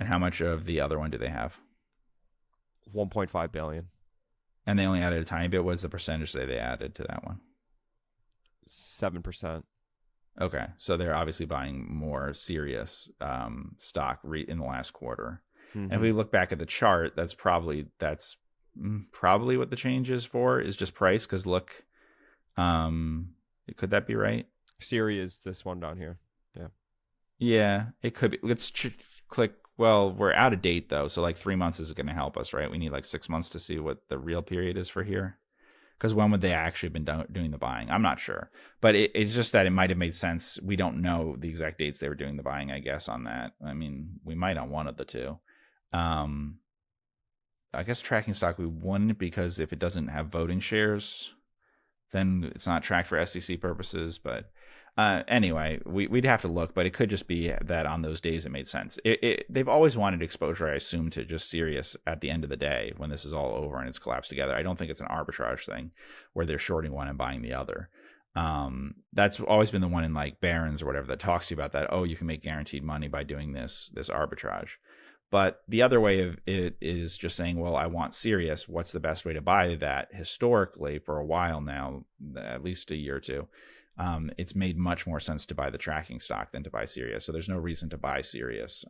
And how much of the other one do they have? $1.5 billion. And they only added a tiny bit. What's the percentage they added to that one? 7%. Okay, so they're obviously buying more serious stock in the last quarter. And if we look back at the chart, that's probably what the change is for, is just price. Because look, could that be right? SIRI is this one down here. Yeah, it could be. Let's click. Well, we're out of date though, so like 3 months isn't going to help us, right? We need like 6 months to see what the real period is for here. Because when would they actually been doing the buying? I'm not sure. But it's just that it might have made sense. We don't know the exact dates they were doing the buying, I guess, on that. I mean, we might on one of the two. I guess tracking stock we wouldn't, because if it doesn't have voting shares, then it's not tracked for SEC purposes. But anyway, we'd have to look. But it could just be that on those days it made sense. They've always wanted exposure, I assume, to just Sirius at the end of the day when this is all over and it's collapsed together. I don't think it's an arbitrage thing where they're shorting one and buying the other. That's always been the one in like Barron's or whatever that talks to you about that. Oh, you can make guaranteed money by doing this arbitrage. But the other way of it is just saying, well, I want Sirius. What's the best way to buy that? Historically, for a while now, at least a year or two, it's made much more sense to buy the tracking stock than to buy Sirius. So there's no reason to buy Sirius,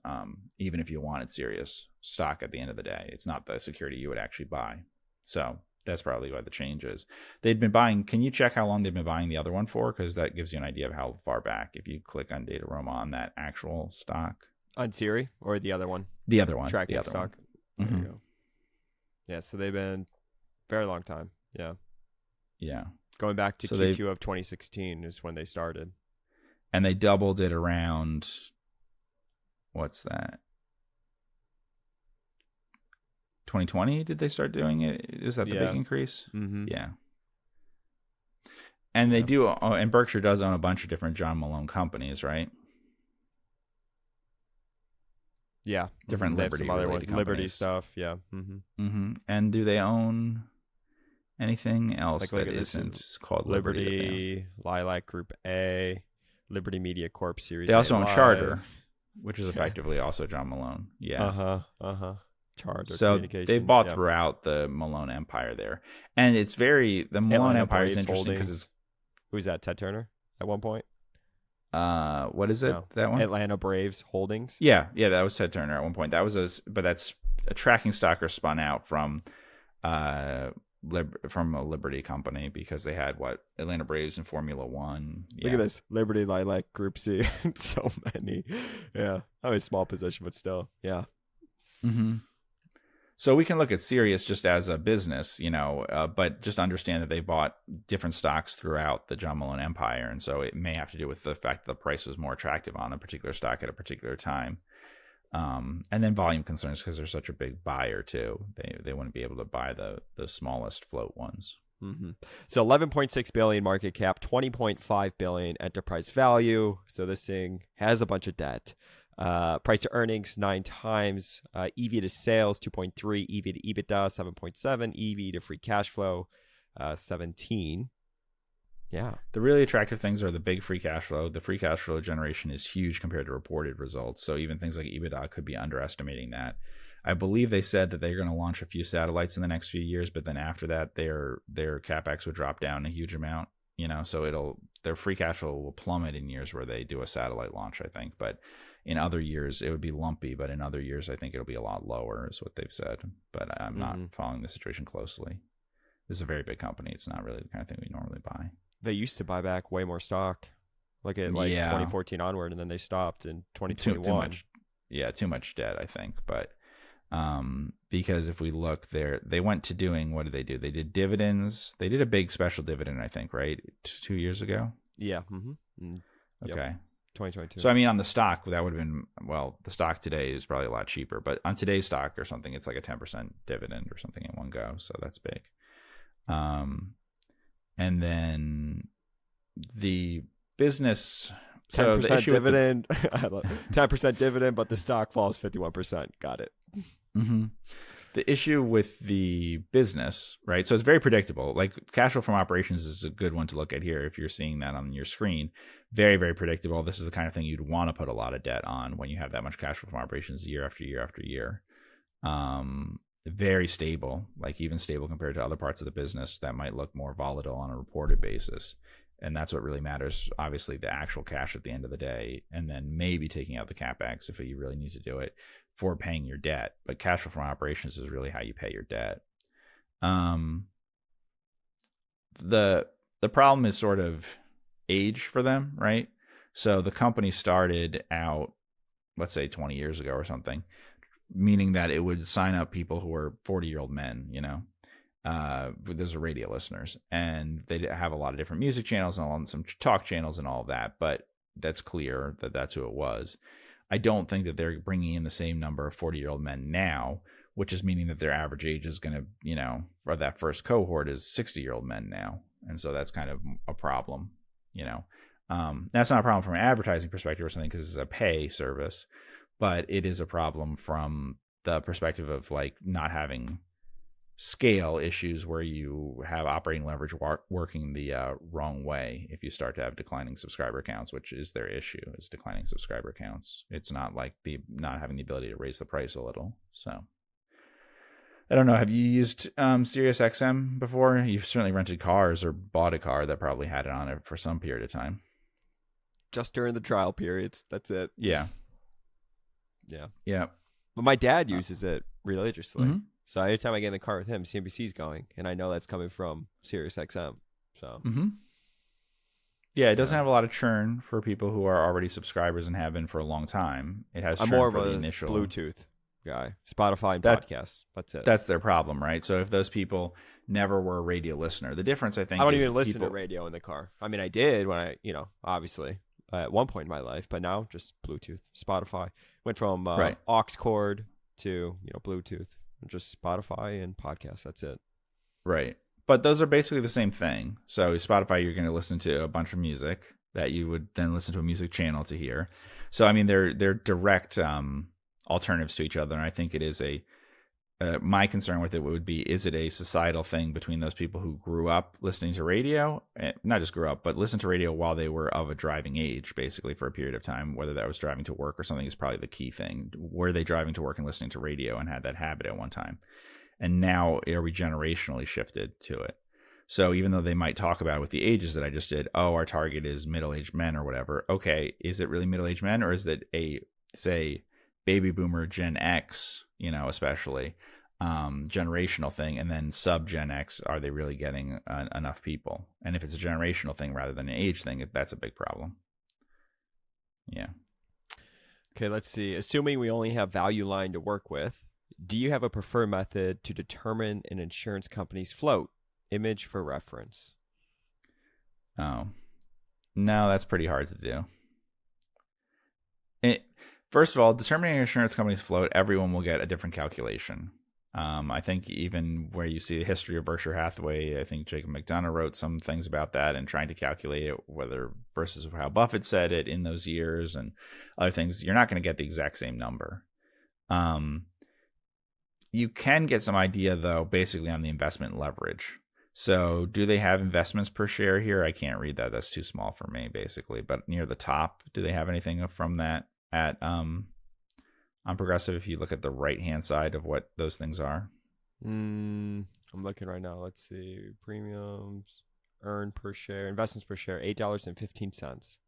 even if you wanted Sirius stock at the end of the day. It's not the security you would actually buy. So that's probably why the change is. They'd been buying. Can you check how long they've been buying the other one for? Because that gives you an idea of how far back. If you click on Data Roma on that actual stock. On SIRI or the other one? The other one. Tracking the other stock. One. There you go. Yeah, so they've been very long time. Yeah. Yeah. Going back to Q2 of 2016 is when they started. And they doubled it around, what's that? 2020, did they start doing it? Is that the big increase? Mm-hmm. Yeah. And they do, and Berkshire does own a bunch of different John Malone companies, right? Yeah. Different Liberty, some other Liberty companies. stuff. Yeah. Mm-hmm. Mm-hmm. And do they own anything else like that isn't called Liberty? Lilac Group A, Liberty Media Corp Series. They also A own Live. Charter, which is effectively also John Malone. Yeah. Charter. So they bought throughout the Malone empire there, and it's the Malone empire is interesting because it's. Who's that? Ted Turner at one point. What is it? No. That one? Atlanta Braves Holdings. Yeah, that was Ted Turner at one point. But that's a tracking stocker spun out from a Liberty company because they had Atlanta Braves in Formula One. Yeah. Look at this Liberty Lilac Group C. So many. Yeah, I mean small position, but still, yeah. Mm-hmm. So we can look at Sirius just as a business, but just understand that they bought different stocks throughout the John Malone empire. And so it may have to do with the fact that the price was more attractive on a particular stock at a particular time. And then volume concerns because they're such a big buyer too. They wouldn't be able to buy the smallest float ones. Mm-hmm. So 11.6 billion market cap, 20.5 billion enterprise value. So this thing has a bunch of debt. Price to earnings 9 times, EV to sales 2.3, EV to EBITDA 7.7, EV to free cash flow 17. Yeah. The really attractive things are the big free cash flow. The free cash flow generation is huge compared to reported results. So even things like EBITDA could be underestimating that. I believe they said that they're going to launch a few satellites in the next few years, but then after that, their CapEx would drop down a huge amount. So their free cash flow will plummet in years where they do a satellite launch, I think. But in other years, it would be lumpy. But in other years, I think it'll be a lot lower, is what they've said. But I'm not following the situation closely. This is a very big company. It's not really the kind of thing we normally buy. They used to buy back way more stock, like 2014 onward, and then they stopped in 2021. Too much debt, I think. But Because if we look there, they went to doing, what did they do? They did dividends. They did a big special dividend, I think, right? 2 years ago. Yeah. Mm-hmm. Okay. 2022. So I mean, on the stock, that would have been, well, the stock today is probably a lot cheaper, but on today's stock or something, it's like a 10% dividend or something in one go. So that's big. And then the business, 10% dividend, 10% dividend, but the stock falls 51%. Got it. Mm-hmm. The issue with the business, right? So it's very predictable. Like cash flow from operations is a good one to look at here. If you're seeing that on your screen, very, very predictable. This is the kind of thing you'd want to put a lot of debt on when you have that much cash flow from operations year after year after year. Very stable, like even stable compared to other parts of the business that might look more volatile on a reported basis. And that's what really matters. Obviously, the actual cash at the end of the day, and then maybe taking out the CapEx if you really need to do it for paying your debt. But cash flow from operations is really how you pay your debt. The problem is sort of age for them, right? So the company started out, let's say 20 years ago or something, meaning that it would sign up people who were 40-year-old men, you know. Those are radio listeners, and they have a lot of different music channels and some talk channels and all of that, but that's clear that that's who it was. I don't think that they're bringing in the same number of 40-year-old men now, which is meaning that their average age is going to, you know, for that first cohort is 60-year-old men now. And so that's kind of a problem, you know. That's not a problem from an advertising perspective or something because it's a pay service, but it is a problem from the perspective of like not having scale issues where you have operating leverage working the wrong way if you start to have declining subscriber counts, which is their issue, is declining subscriber counts. It's not like the not having the ability to raise the price a little. So I don't know. Have you used Sirius XM before? You've certainly rented cars or bought a car that probably had it on it for some period of time. Just during the trial periods. That's it. Yeah. But my dad uses it religiously. Mm-hmm. So anytime I get in the car with him, CNBC's going, and I know that's coming from Sirius XM. So yeah, it doesn't have a lot of churn for people who are already subscribers and have been for a long time. It has I'm churn more of for a the initial Bluetooth guy, Spotify and podcasts. That's it. That's their problem, right? So if those people never were a radio listener, the difference I think I don't is even listen to radio in the car. I mean, I did when I, you know, obviously at one point in my life, but now just Bluetooth, Spotify. Went from aux cord to, you know, Bluetooth. Just Spotify and podcasts. That's it. Right. But those are basically the same thing. So Spotify, you're going to listen to a bunch of music that you would then listen to a music channel to hear. So, I mean, they're direct alternatives to each other. And I think it is my concern with it would be, is it a societal thing between those people who grew up listening to radio, not just grew up, but listened to radio while they were of a driving age, basically for a period of time, whether that was driving to work or something is probably the key thing. Were they driving to work and listening to radio and had that habit at one time? And now are we generationally shifted to it? So even though they might talk about with the ages that I just did, oh, our target is middle-aged men or whatever. Okay, is it really middle-aged men, or is it a, say, baby boomer Gen X, you know, especially generational thing, and then sub Gen X, are they really getting enough people? And if it's a generational thing rather than an age thing, that's a big problem. Yeah. Okay, let's see. Assuming we only have value line to work with, do you have a preferred method to determine an insurance company's float? Image for reference. Oh, no, that's pretty hard to do. First of all, determining an insurance company's float, everyone will get a different calculation. I think even where you see the history of Berkshire Hathaway, I think Jacob McDonough wrote some things about that and trying to calculate it, whether versus how Buffett said it in those years and other things. You're not going to get the exact same number. You can get some idea, though, basically on the investment leverage. So do they have investments per share here? I can't read that. That's too small for me, basically. But near the top, do they have anything from that at on Progressive? If you look at the right-hand side of what those things are. I'm looking right now. Let's see. Premiums, earned per share, investments per share, $8.15.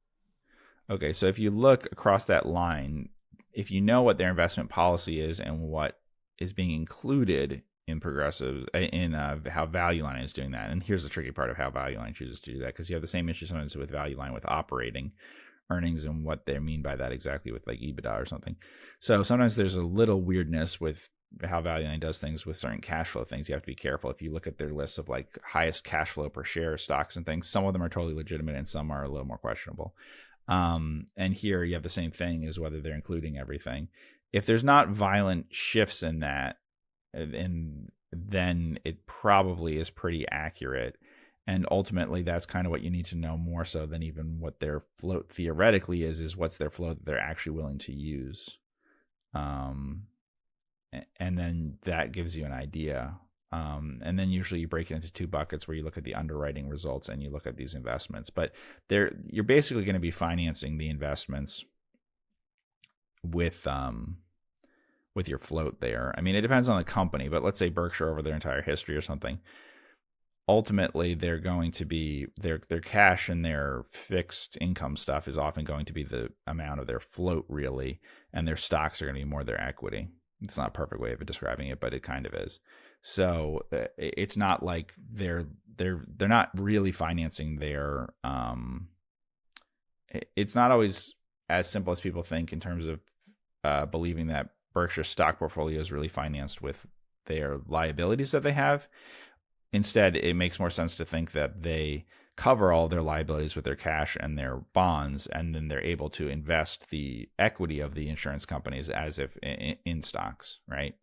Okay, so if you look across that line, if you know what their investment policy is and what is being included in Progressive, in how Value Line is doing that. And here's the tricky part of how Value Line chooses to do that, because you have the same issue sometimes with Value Line with operating earnings and what they mean by that exactly with like EBITDA or something. So sometimes there's a little weirdness with how Value Line does things with certain cash flow things. You have to be careful. If you look at their lists of like highest cash flow per share stocks and things, some of them are totally legitimate and some are a little more questionable. And here you have the same thing, is whether they're including everything. If there's not violent shifts in that, and then it probably is pretty accurate. And ultimately, that's kind of what you need to know, more so than even what their float theoretically is what's their float that they're actually willing to use. And then that gives you an idea. And then usually you break it into two buckets where you look at the underwriting results and you look at these investments. But you're basically going to be financing the investments with your float there. I mean, it depends on the company, but let's say Berkshire over their entire history or something. Ultimately, they're going to be their cash and their fixed income stuff is often going to be the amount of their float, really, and their stocks are going to be more their equity. It's not a perfect way of describing it, but it kind of is. So it's not like they're not really financing their. It's not always as simple as people think in terms of believing that Berkshire stock portfolio is really financed with their liabilities that they have. Instead, it makes more sense to think that they cover all their liabilities with their cash and their bonds, and then they're able to invest the equity of the insurance companies as if in stocks, right?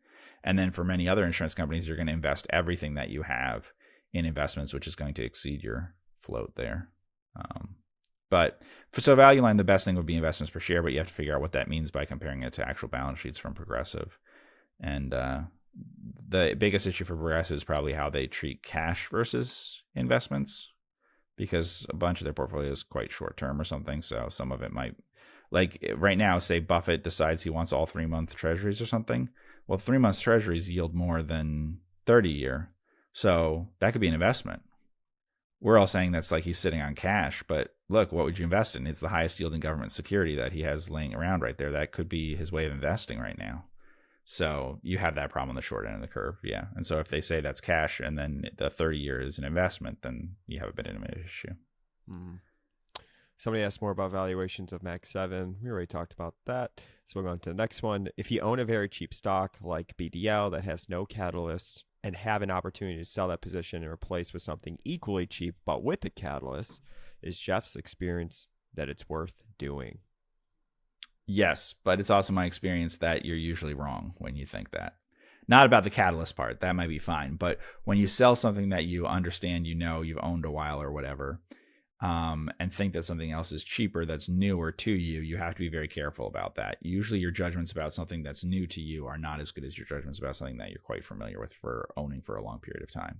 And then for many other insurance companies, you're going to invest everything that you have in investments, which is going to exceed your float there. But so Value Line, the best thing would be investments per share, but you have to figure out what that means by comparing it to actual balance sheets from Progressive. And the biggest issue for Progressive is probably how they treat cash versus investments, because a bunch of their portfolio is quite short term or something. So some of it might, like right now, say Buffett decides he wants all 3-month treasuries or something. Well, 3 months treasuries yield more than 30-year. So that could be an investment. We're all saying that's like he's sitting on cash, but look, what would you invest in? It's the highest yielding government security that he has laying around right there. That could be his way of investing right now. So you have that problem on the short end of the curve. Yeah. And so if they say that's cash and then the 30-year is an investment, then you have a bit of an issue. Somebody asked more about valuations of Mag 7. We already talked about that. So we'll go on to the next one. If you own a very cheap stock like BDL that has no catalyst and have an opportunity to sell that position and replace with something equally cheap but with a catalyst, is Geoff's experience that it's worth doing? Yes, but it's also my experience that you're usually wrong when you think that. Not about the catalyst part. That might be fine. But when you sell something that you understand, you've owned a while or whatever, and think that something else is cheaper that's newer to you, you have to be very careful about that. Usually your judgments about something that's new to you are not as good as your judgments about something that you're quite familiar with for owning for a long period of time.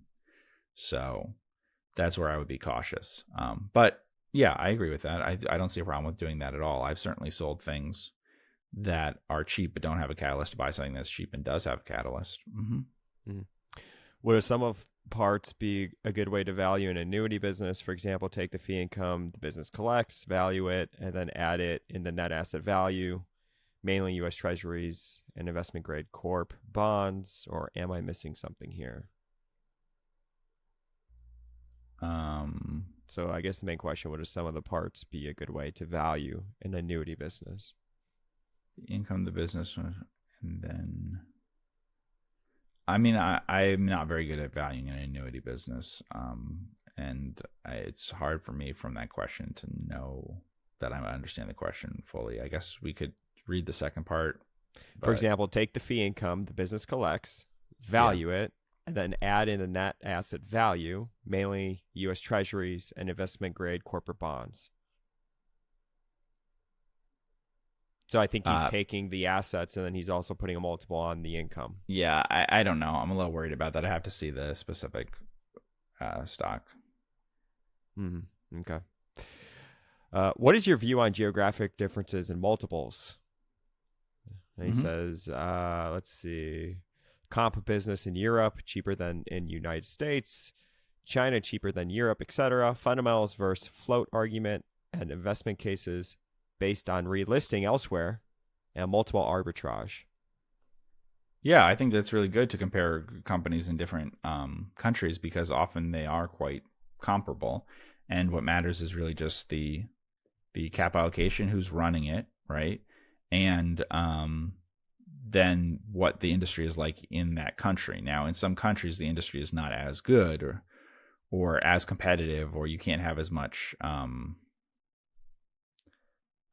So that's where I would be cautious. But yeah, I agree with that. I don't see a problem with doing that at all. I've certainly sold things that are cheap but don't have a catalyst to buy something that's cheap and does have a catalyst. Would a sum of parts be a good way to value an annuity business? For example, take the fee income the business collects, value it, and then add it in the net asset value, mainly U.S. Treasuries and investment grade corp bonds, or am I missing something here? So I guess the main question, would a sum of the parts be a good way to value an annuity business? The income, the business, and then... I mean, I'm not very good at valuing an annuity business, and it's hard for me from that question to know that I understand the question fully. I guess we could read the second part. For example, take the fee income the business collects, value it, and then add in the net asset value, mainly U.S. Treasuries and investment grade corporate bonds. So I think he's taking the assets and then he's also putting a multiple on the income. Yeah, I don't know. I'm a little worried about that. I have to see the specific stock. Okay. What is your view on geographic differences in multiples? And he says, let's see, comp business in Europe cheaper than in United States, China cheaper than Europe, etc. Fundamentals versus float argument and investment cases based on relisting elsewhere and multiple arbitrage. Yeah, I think that's really good to compare companies in different countries, because often they are quite comparable. And what matters is really just the cap allocation, who's running it, right? And than what the industry is like in that country. Now, in some countries, the industry is not as good or as competitive, or you can't have as much, how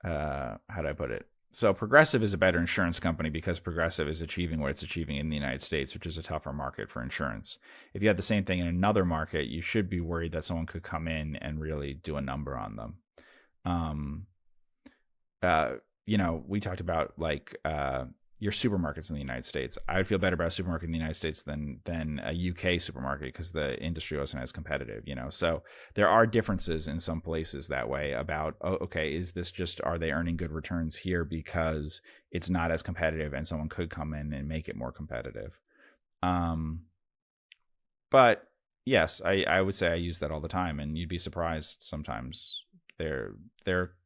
do I put it? So Progressive is a better insurance company because Progressive is achieving what it's achieving in the United States, which is a tougher market for insurance. If you had the same thing in another market, you should be worried that someone could come in and really do a number on them. We talked about like your supermarkets in the United States. I would feel better about a supermarket in the United States than a UK supermarket because the industry wasn't as competitive, So there are differences in some places that way about, is this just, are they earning good returns here because it's not as competitive and someone could come in and make it more competitive. But yes, I would say I use that all the time, and you'd be surprised sometimes. Their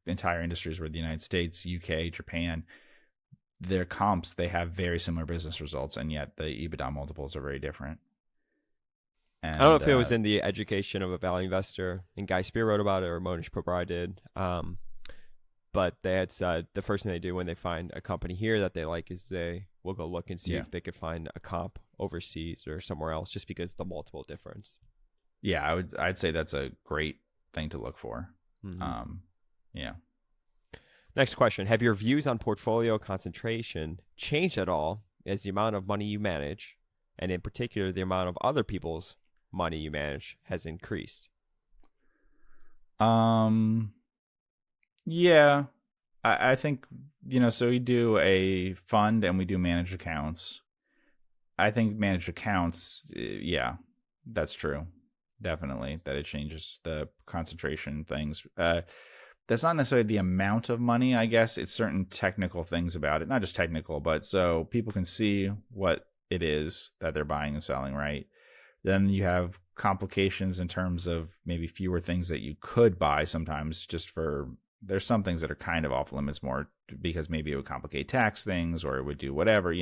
entire industries were the United States, UK, Japan. Their comps, they have very similar business results, and yet the EBITDA multiples are very different. And, I don't know if it was in the education of a value investor, and Guy Spear wrote about it, or Monish Popra did. But they had said the first thing they do when they find a company here that they like is they will go look and see if they could find a comp overseas or somewhere else, just because of the multiple difference. Yeah, I'd say that's a great thing to look for. Mm-hmm. Yeah. Next question. Have your views on portfolio concentration changed at all as the amount of money you manage, and in particular, the amount of other people's money you manage, has increased? Yeah. I think, so we do a fund and we do managed accounts. I think managed accounts, yeah, that's true. Definitely, that it changes the concentration things. That's not necessarily the amount of money, I guess. It's certain technical things about it. Not just technical, but so people can see what it is that they're buying and selling, right? Then you have complications in terms of maybe fewer things that you could buy sometimes there's some things that are kind of off limits more because maybe it would complicate tax things or it would do whatever,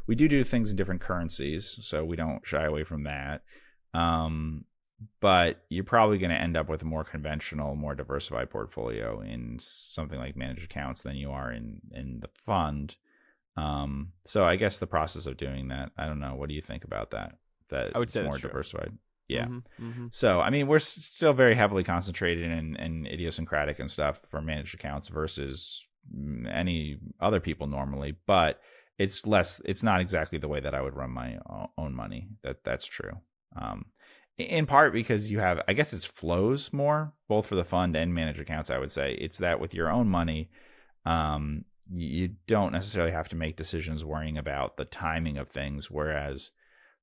We do things in different currencies, so we don't shy away from that. But you're probably going to end up with a more conventional, more diversified portfolio in something like managed accounts than you are in the fund. So I guess the process of doing that, I don't know. What do you think about that? That I would say it's more true. Diversified. Yeah. Mm-hmm. So, I mean, we're still very heavily concentrated in idiosyncratic and stuff for managed accounts versus any other people normally, but it's not exactly the way that I would run my own money. That's true. In part because you have, I guess it's flows more, both for the fund and managed accounts, I would say. It's that with your own money, you don't necessarily have to make decisions worrying about the timing of things, whereas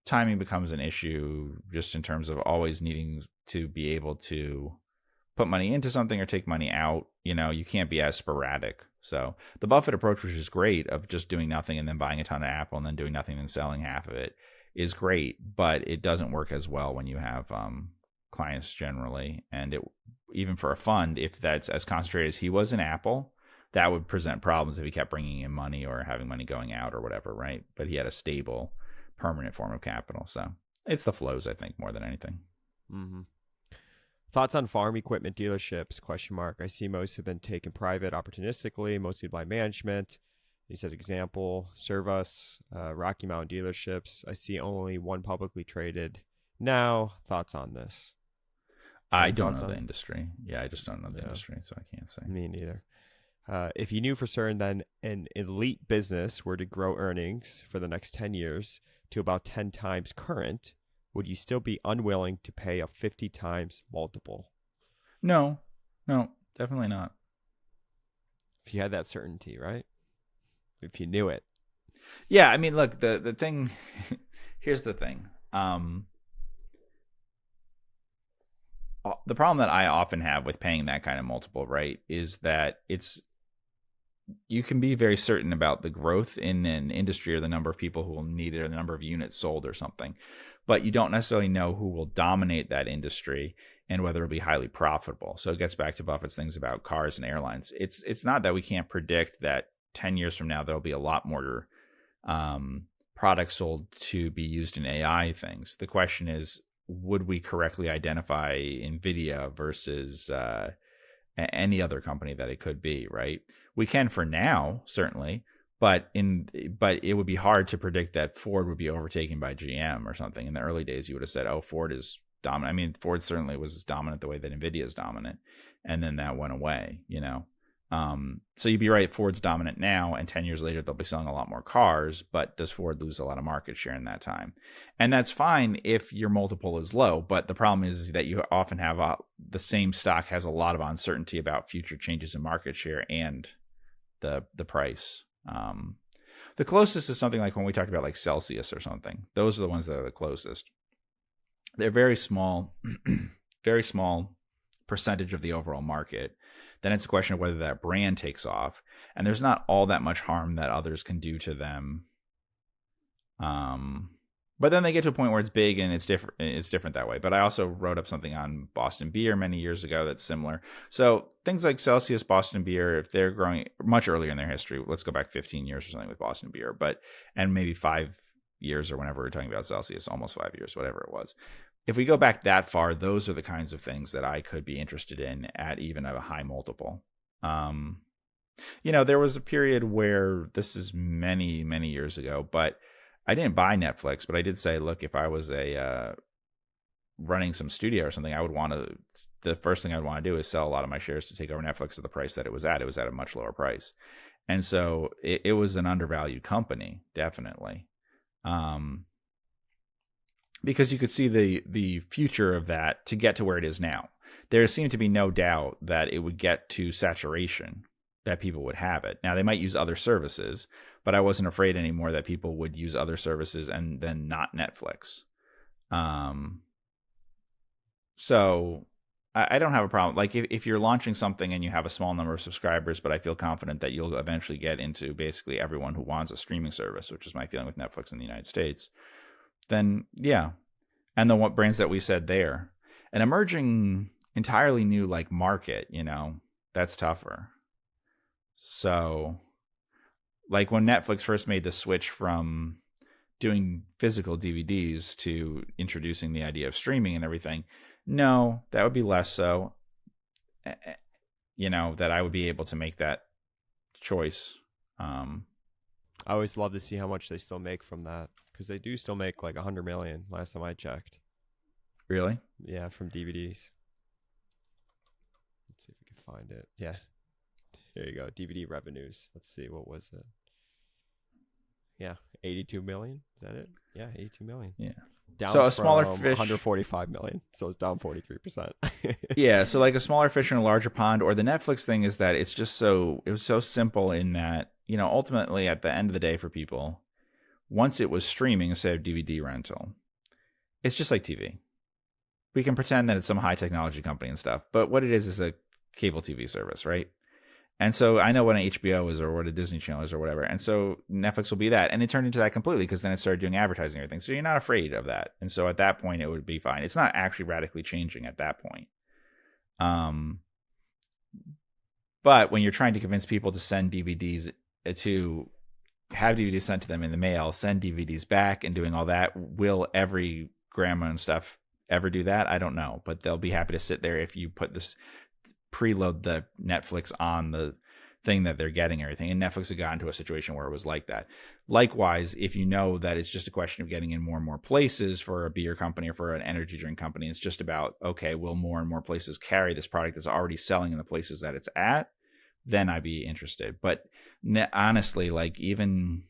timing becomes an issue just in terms of always needing to be able to put money into something or take money out. You can't be as sporadic. So the Buffett approach, which is great, of just doing nothing and then buying a ton of Apple and then doing nothing and selling half of it, is great, but it doesn't work as well when you have clients generally. And even for a fund, if that's as concentrated as he was in Apple, that would present problems if he kept bringing in money or having money going out or whatever, right? But he had a stable, permanent form of capital. So it's the flows, I think, more than anything. Mm-hmm. Thoughts on farm equipment dealerships? ? I see most have been taken private opportunistically, mostly by management. He said, example, Servus, Rocky Mountain dealerships. I see only one publicly traded now. Thoughts on this? I don't know the industry. Yeah, I just don't know the industry, so I can't say. Me neither. If you knew for certain that an elite business were to grow earnings for the next 10 years to about 10 times current, would you still be unwilling to pay a 50 times multiple? No, definitely not. If you had that certainty, right? If you knew it. Yeah, I mean, look, the thing, here's the thing. The problem that I often have with paying that kind of multiple, right, is that you can be very certain about the growth in an industry or the number of people who will need it or the number of units sold or something, but you don't necessarily know who will dominate that industry and whether it'll be highly profitable. So it gets back to Buffett's things about cars and airlines. It's not that we can't predict that 10 years from now there'll be a lot more products sold to be used in AI things. The question is, would we correctly identify NVIDIA versus any other company that it could be, right? We can for now, certainly, But it would be hard to predict that Ford would be overtaken by GM or something. In the early days, you would have said, "Oh, Ford is dominant." I mean, Ford certainly was as dominant the way that Nvidia is dominant, and then that went away. So you'd be right. Ford's dominant now, and 10 years later, they'll be selling a lot more cars. But does Ford lose a lot of market share in that time? And that's fine if your multiple is low. But the problem is that you often have the same stock has a lot of uncertainty about future changes in market share and the price. The closest is something like when we talked about like Celsius or something. Those are the ones that are the closest. They're very small, very small percentage of the overall market. Then it's a question of whether that brand takes off. And there's not all that much harm that others can do to them. But then they get to a point where it's big and it's different. It's different that way. But I also wrote up something on Boston Beer many years ago that's similar. So things like Celsius, Boston Beer, if they're growing much earlier in their history, let's go back 15 years or something with Boston Beer, and maybe 5 years or whenever we're talking about Celsius, almost 5 years, whatever it was. If we go back that far, those are the kinds of things that I could be interested in at even a high multiple. There was a period where, this is many, many years ago, but I didn't buy Netflix, but I did say, look, if I was running some studio or something, the first thing I'd want to do is sell a lot of my shares to take over Netflix at the price that it was at. It was at a much lower price. And so it was an undervalued company, definitely. Because you could see the future of that to get to where it is now. There seemed to be no doubt that it would get to saturation, that people would have it. Now, they might use other services, but I wasn't afraid anymore that people would use other services and then not Netflix. So I don't have a problem. Like if you're launching something and you have a small number of subscribers, but I feel confident that you'll eventually get into basically everyone who wants a streaming service, which is my feeling with Netflix in the United States, then yeah. And then what brands that we said there, an emerging entirely new like market, that's tougher. So like when Netflix first made the switch from doing physical DVDs to introducing the idea of streaming and everything, no, that would be less so, that I would be able to make that choice. I always love to see how much they still make from that, because they do still make like 100 million last time I checked. Really? Yeah, from DVDs. Let's see if we can find it. Yeah. Here you go. DVD revenues. Let's see. What was it? Yeah. 82 million. Is that it? Yeah. 82 million. Yeah. Down so a smaller from fish, 145 million. So it's down 43%. Yeah. So like a smaller fish in a larger pond, or the Netflix thing is that it was so simple in that, ultimately at the end of the day for people, once it was streaming instead of DVD rental, it's just like TV. We can pretend that it's some high technology company and stuff, but what it is a cable TV service, right? And so I know what an HBO is or what a Disney Channel is or whatever. And so Netflix will be that. And it turned into that completely because then it started doing advertising and everything. So you're not afraid of that. And so at that point, it would be fine. It's not actually radically changing at that point. But when you're trying to convince people to send DVDs, to have DVDs sent to them in the mail, send DVDs back and doing all that, will every grandma and stuff ever do that? I don't know. But they'll be happy to sit there if you put this, preload the Netflix on the thing that they're getting and everything. And Netflix had gotten to a situation where it was like that. Likewise, if you know that it's just a question of getting in more and more places for a beer company or for an energy drink company, it's just about, okay, will more and more places carry this product that's already selling in the places that it's at? Then I'd be interested. But honestly, like even,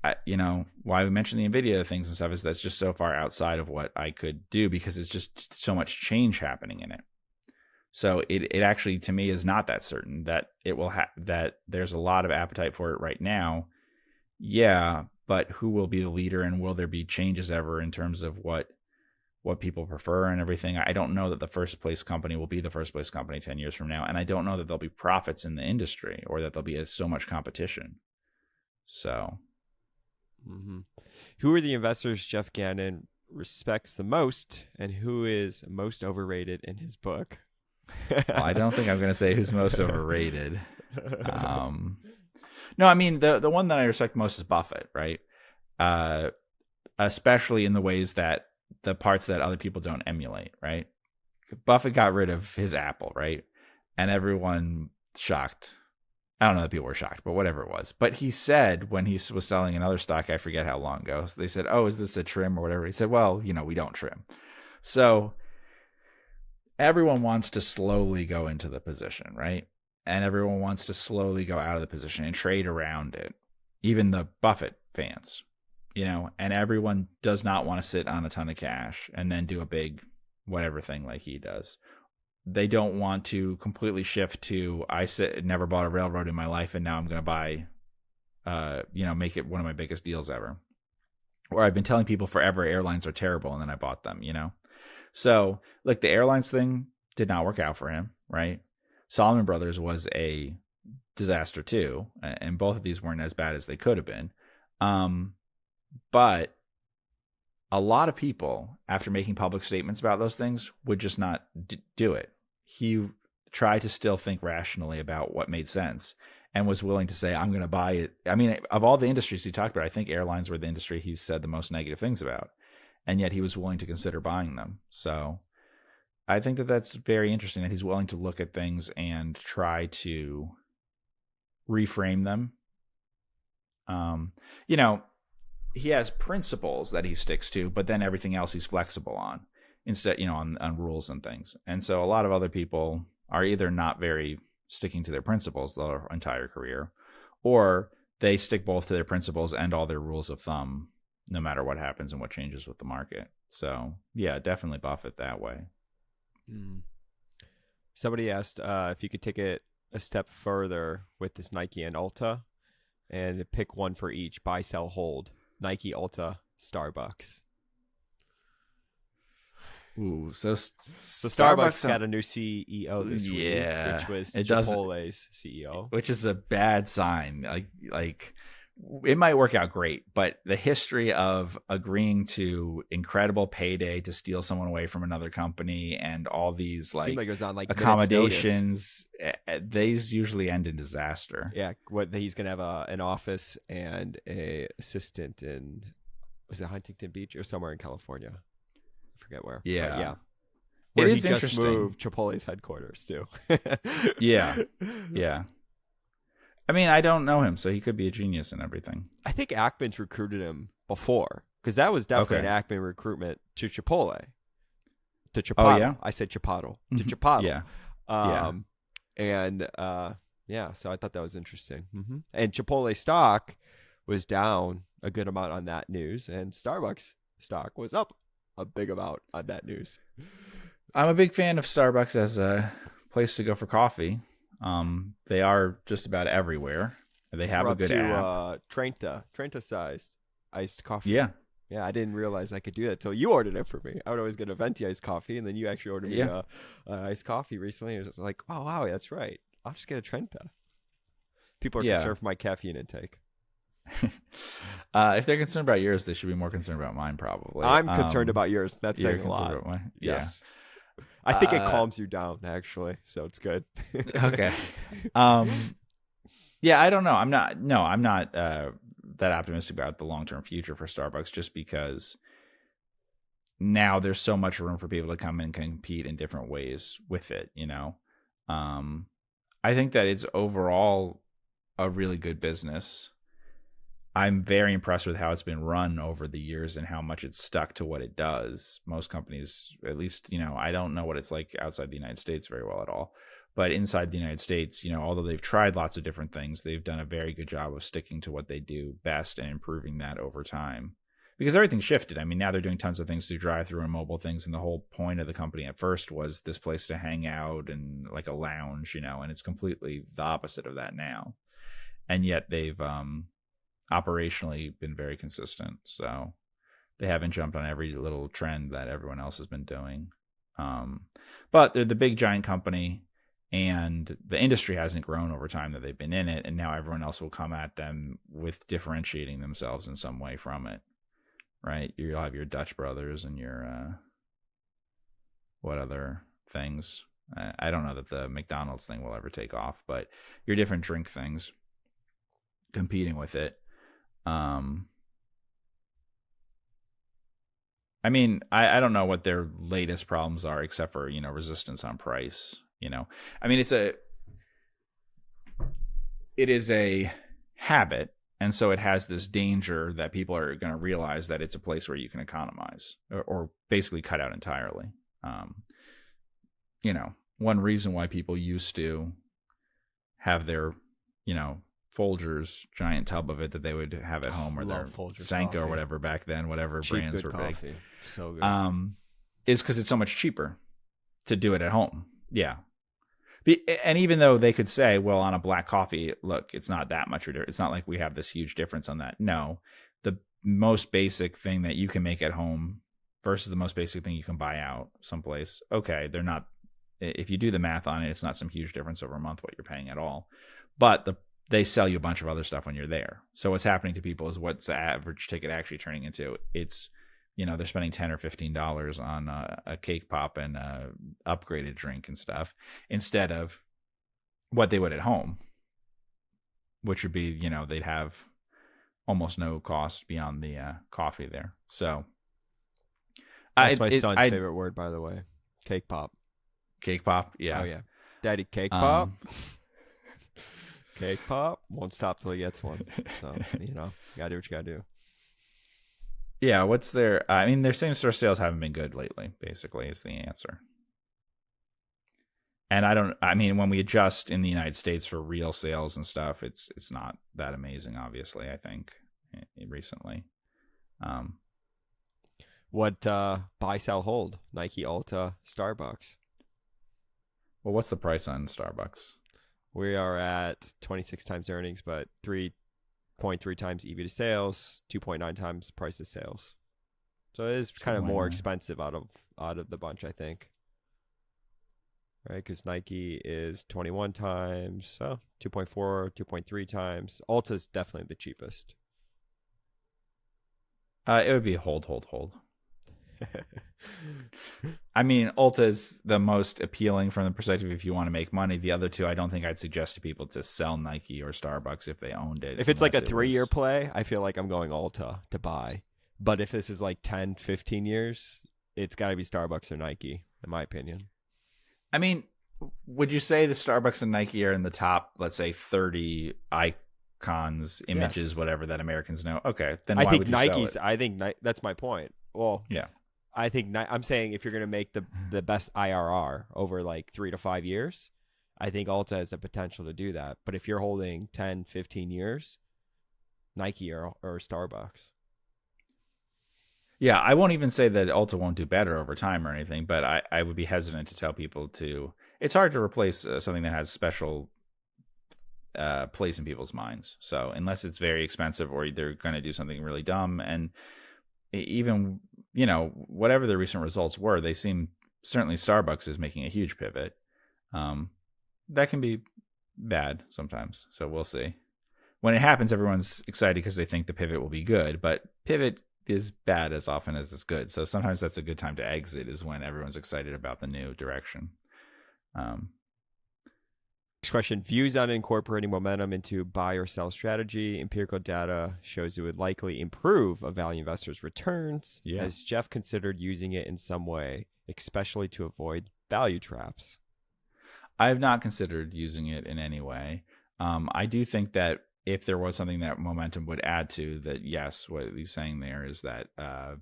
why we mentioned the NVIDIA things and stuff is that's just so far outside of what I could do because it's just so much change happening in it. So it actually, to me, is not that certain that it will that there's a lot of appetite for it right now. Yeah, but who will be the leader and will there be changes ever in terms of what people prefer and everything? I don't know that the first place company will be the first place company 10 years from now. And I don't know that there'll be profits in the industry or that there'll be so much competition. So. Mm-hmm. Who are the investors Geoff Gannon respects the most and who is most overrated in his book? Well, I don't think I'm going to say who's most overrated. No, I mean, the one that I respect most is Buffett, right? Especially in the ways that the parts that other people don't emulate, right? Buffett got rid of his Apple, right? And everyone shocked. I don't know that people were shocked, but whatever it was. But he said when he was selling another stock, I forget how long ago, so they said, oh, is this a trim or whatever? He said, well, we don't trim. So everyone wants to slowly go into the position, right? And everyone wants to slowly go out of the position and trade around it. Even the Buffett fans, and everyone does not want to sit on a ton of cash and then do a big whatever thing like he does. They don't want to completely shift to, never bought a railroad in my life and now I'm going to buy, make it one of my biggest deals ever. Or I've been telling people forever airlines are terrible and then I bought them, So, like, the airlines thing did not work out for him, right? Salomon Brothers was a disaster too, and both of these weren't as bad as they could have been. But a lot of people, after making public statements about those things, would just not do it. He tried to still think rationally about what made sense and was willing to say, I'm going to buy it. I mean, of all the industries he talked about, I think airlines were the industry he said the most negative things about. And yet he was willing to consider buying them. So I think that that's very interesting that he's willing to look at things and try to reframe them. He has principles that he sticks to, but then everything else he's flexible on instead, on rules and things. And so a lot of other people are either not very sticking to their principles their entire career, or they stick both to their principles and all their rules of thumb, no matter what happens and what changes with the market. So yeah, definitely Buffett that way. Somebody asked if you could take it a step further with this Nike and ULTA and pick one for each, buy, sell, hold. Nike, ULTA, Starbucks. Ooh, so Starbucks got a new CEO this week, which was it Chipotle's CEO. Which is a bad sign. Like it might work out great, but the history of agreeing to incredible payday to steal someone away from another company and all these Seemed like it was on accommodations, these usually end in disaster. Yeah, he's gonna have an office and a assistant in, was it Huntington Beach or somewhere in California? I forget where. Yeah, but yeah. Where it he is just interesting. Moved Chipotle's headquarters too. Yeah. I mean, I don't know him, so he could be a genius and everything. I think Ackman's recruited him before, because that was definitely an Ackman recruitment to Chipotle. To Chipotle. Oh, yeah? I said Chipotle. To Chipotle. Yeah. So I thought that was interesting. And Chipotle stock was down a good amount on that news, and Starbucks stock was up a big amount on that news. I'm a big fan of Starbucks as a place to go for coffee. They are just about everywhere. They have a good app. Trenta size iced coffee. Yeah. Yeah, I didn't realize I could do that till you ordered it for me. I would always get a venti iced coffee, and then you actually ordered me an iced coffee recently. It was like, oh, wow, that's right. I'll just get a Trenta. People are concerned for my caffeine intake. If they're concerned about yours, they should be more concerned about mine, probably. I'm concerned about yours. That's saying a lot. Yes. I think it calms you down, actually, so it's good. Okay. Yeah, I don't know. I'm not that optimistic about the long-term future for Starbucks, just because now there's so much room for people to come and compete in different ways with it, I think that it's overall a really good business. I'm very impressed with how it's been run over the years and how much it's stuck to what it does. Most companies, at least, I don't know what it's like outside the United States very well at all. But inside the United States, although they've tried lots of different things, they've done a very good job of sticking to what they do best and improving that over time. Because everything shifted. I mean, now they're doing tons of things through drive-through and mobile things. And the whole point of the company at first was this place to hang out and like a lounge, and it's completely the opposite of that now. And yet they've operationally been very consistent. So they haven't jumped on every little trend that everyone else has been doing. But they're the big giant company, and the industry hasn't grown over time that they've been in it. And now everyone else will come at them with differentiating themselves in some way from it. Right? You'll have your Dutch Brothers and your, what other things? I don't know that the McDonald's thing will ever take off, but your different drink things competing with it. I mean, I don't know what their latest problems are, except for, resistance on price, I mean, it is a habit, and so it has this danger that people are going to realize that it's a place where you can economize or basically cut out entirely. One reason why people used to have their, Folgers giant tub of it that they would have at home, or their Sanka or whatever back then, whatever Cheap, brands good were coffee. big, So good. is because it's so much cheaper to do it at home. Yeah. And even though they could say, well, on a black coffee, look, it's not that much. It's not like we have this huge difference on that. No, the most basic thing that you can make at home versus the most basic thing you can buy out someplace. Okay, they're not. If you do the math on it, it's not some huge difference over a month what you're paying at all. But they sell you a bunch of other stuff when you're there. So what's happening to people is what's the average ticket actually turning into? It's, they're spending $10 or $15 on a cake pop and a upgraded drink and stuff instead of what they would at home, which would be, they'd have almost no cost beyond the coffee there. So that's my son's favorite word, by the way. Cake pop. Cake pop, yeah. Oh yeah, Daddy, cake pop. Cake pop won't stop till he gets one. So gotta do what you gotta do. Yeah, what's their? I mean, their same store sales haven't been good lately. Basically, is the answer. And when we adjust in the United States for real sales and stuff, it's not that amazing. Obviously, I think recently. What buy, sell, hold? Nike, ULTA, Starbucks. Well, what's the price on Starbucks? We are at 26 times earnings, but 3.3 times EV to sales, 2.9 times price to sales. So it is kind of more expensive out of the bunch, I think. Right, because Nike is 21 times, so 2.4, 2.3 times. ULTA is definitely the cheapest. It would be hold. I mean, ULTA is the most appealing from the perspective if you want to make money. The other two, I don't think I'd suggest to people to sell Nike or Starbucks if they owned it. If it's like a 3-year play, I feel like I'm going ULTA to buy. But if this is like 10, 15 years, it's got to be Starbucks or Nike, in my opinion. I mean, would you say the Starbucks and Nike are in the top, let's say, 30 icons, images, yes, whatever that Americans know? Okay, then why would you sell it? I think that's my point. Well, yeah. I think I'm saying if you're going to make the best IRR over like 3 to 5 years, I think ULTA has the potential to do that. But if you're holding 10, 15 years, Nike or Starbucks. Yeah, I won't even say that ULTA won't do better over time or anything, but I would be hesitant to tell people to. It's hard to replace something that has special place in people's minds. So unless it's very expensive or they're going to do something really dumb, and even whatever the recent results were, they seem, certainly Starbucks is making a huge pivot. That can be bad sometimes. So we'll see. When it happens, everyone's excited because they think the pivot will be good, but pivot is bad as often as it's good. So sometimes that's a good time to exit, is when everyone's excited about the new direction. Next question: views on incorporating momentum into buy or sell strategy. Empirical data shows it would likely improve a value investor's returns. Yeah. Has Geoff considered using it in some way, especially to avoid value traps? I have not considered using it in any way. I do think that if there was something that momentum would add to, that yes, what he's saying there is that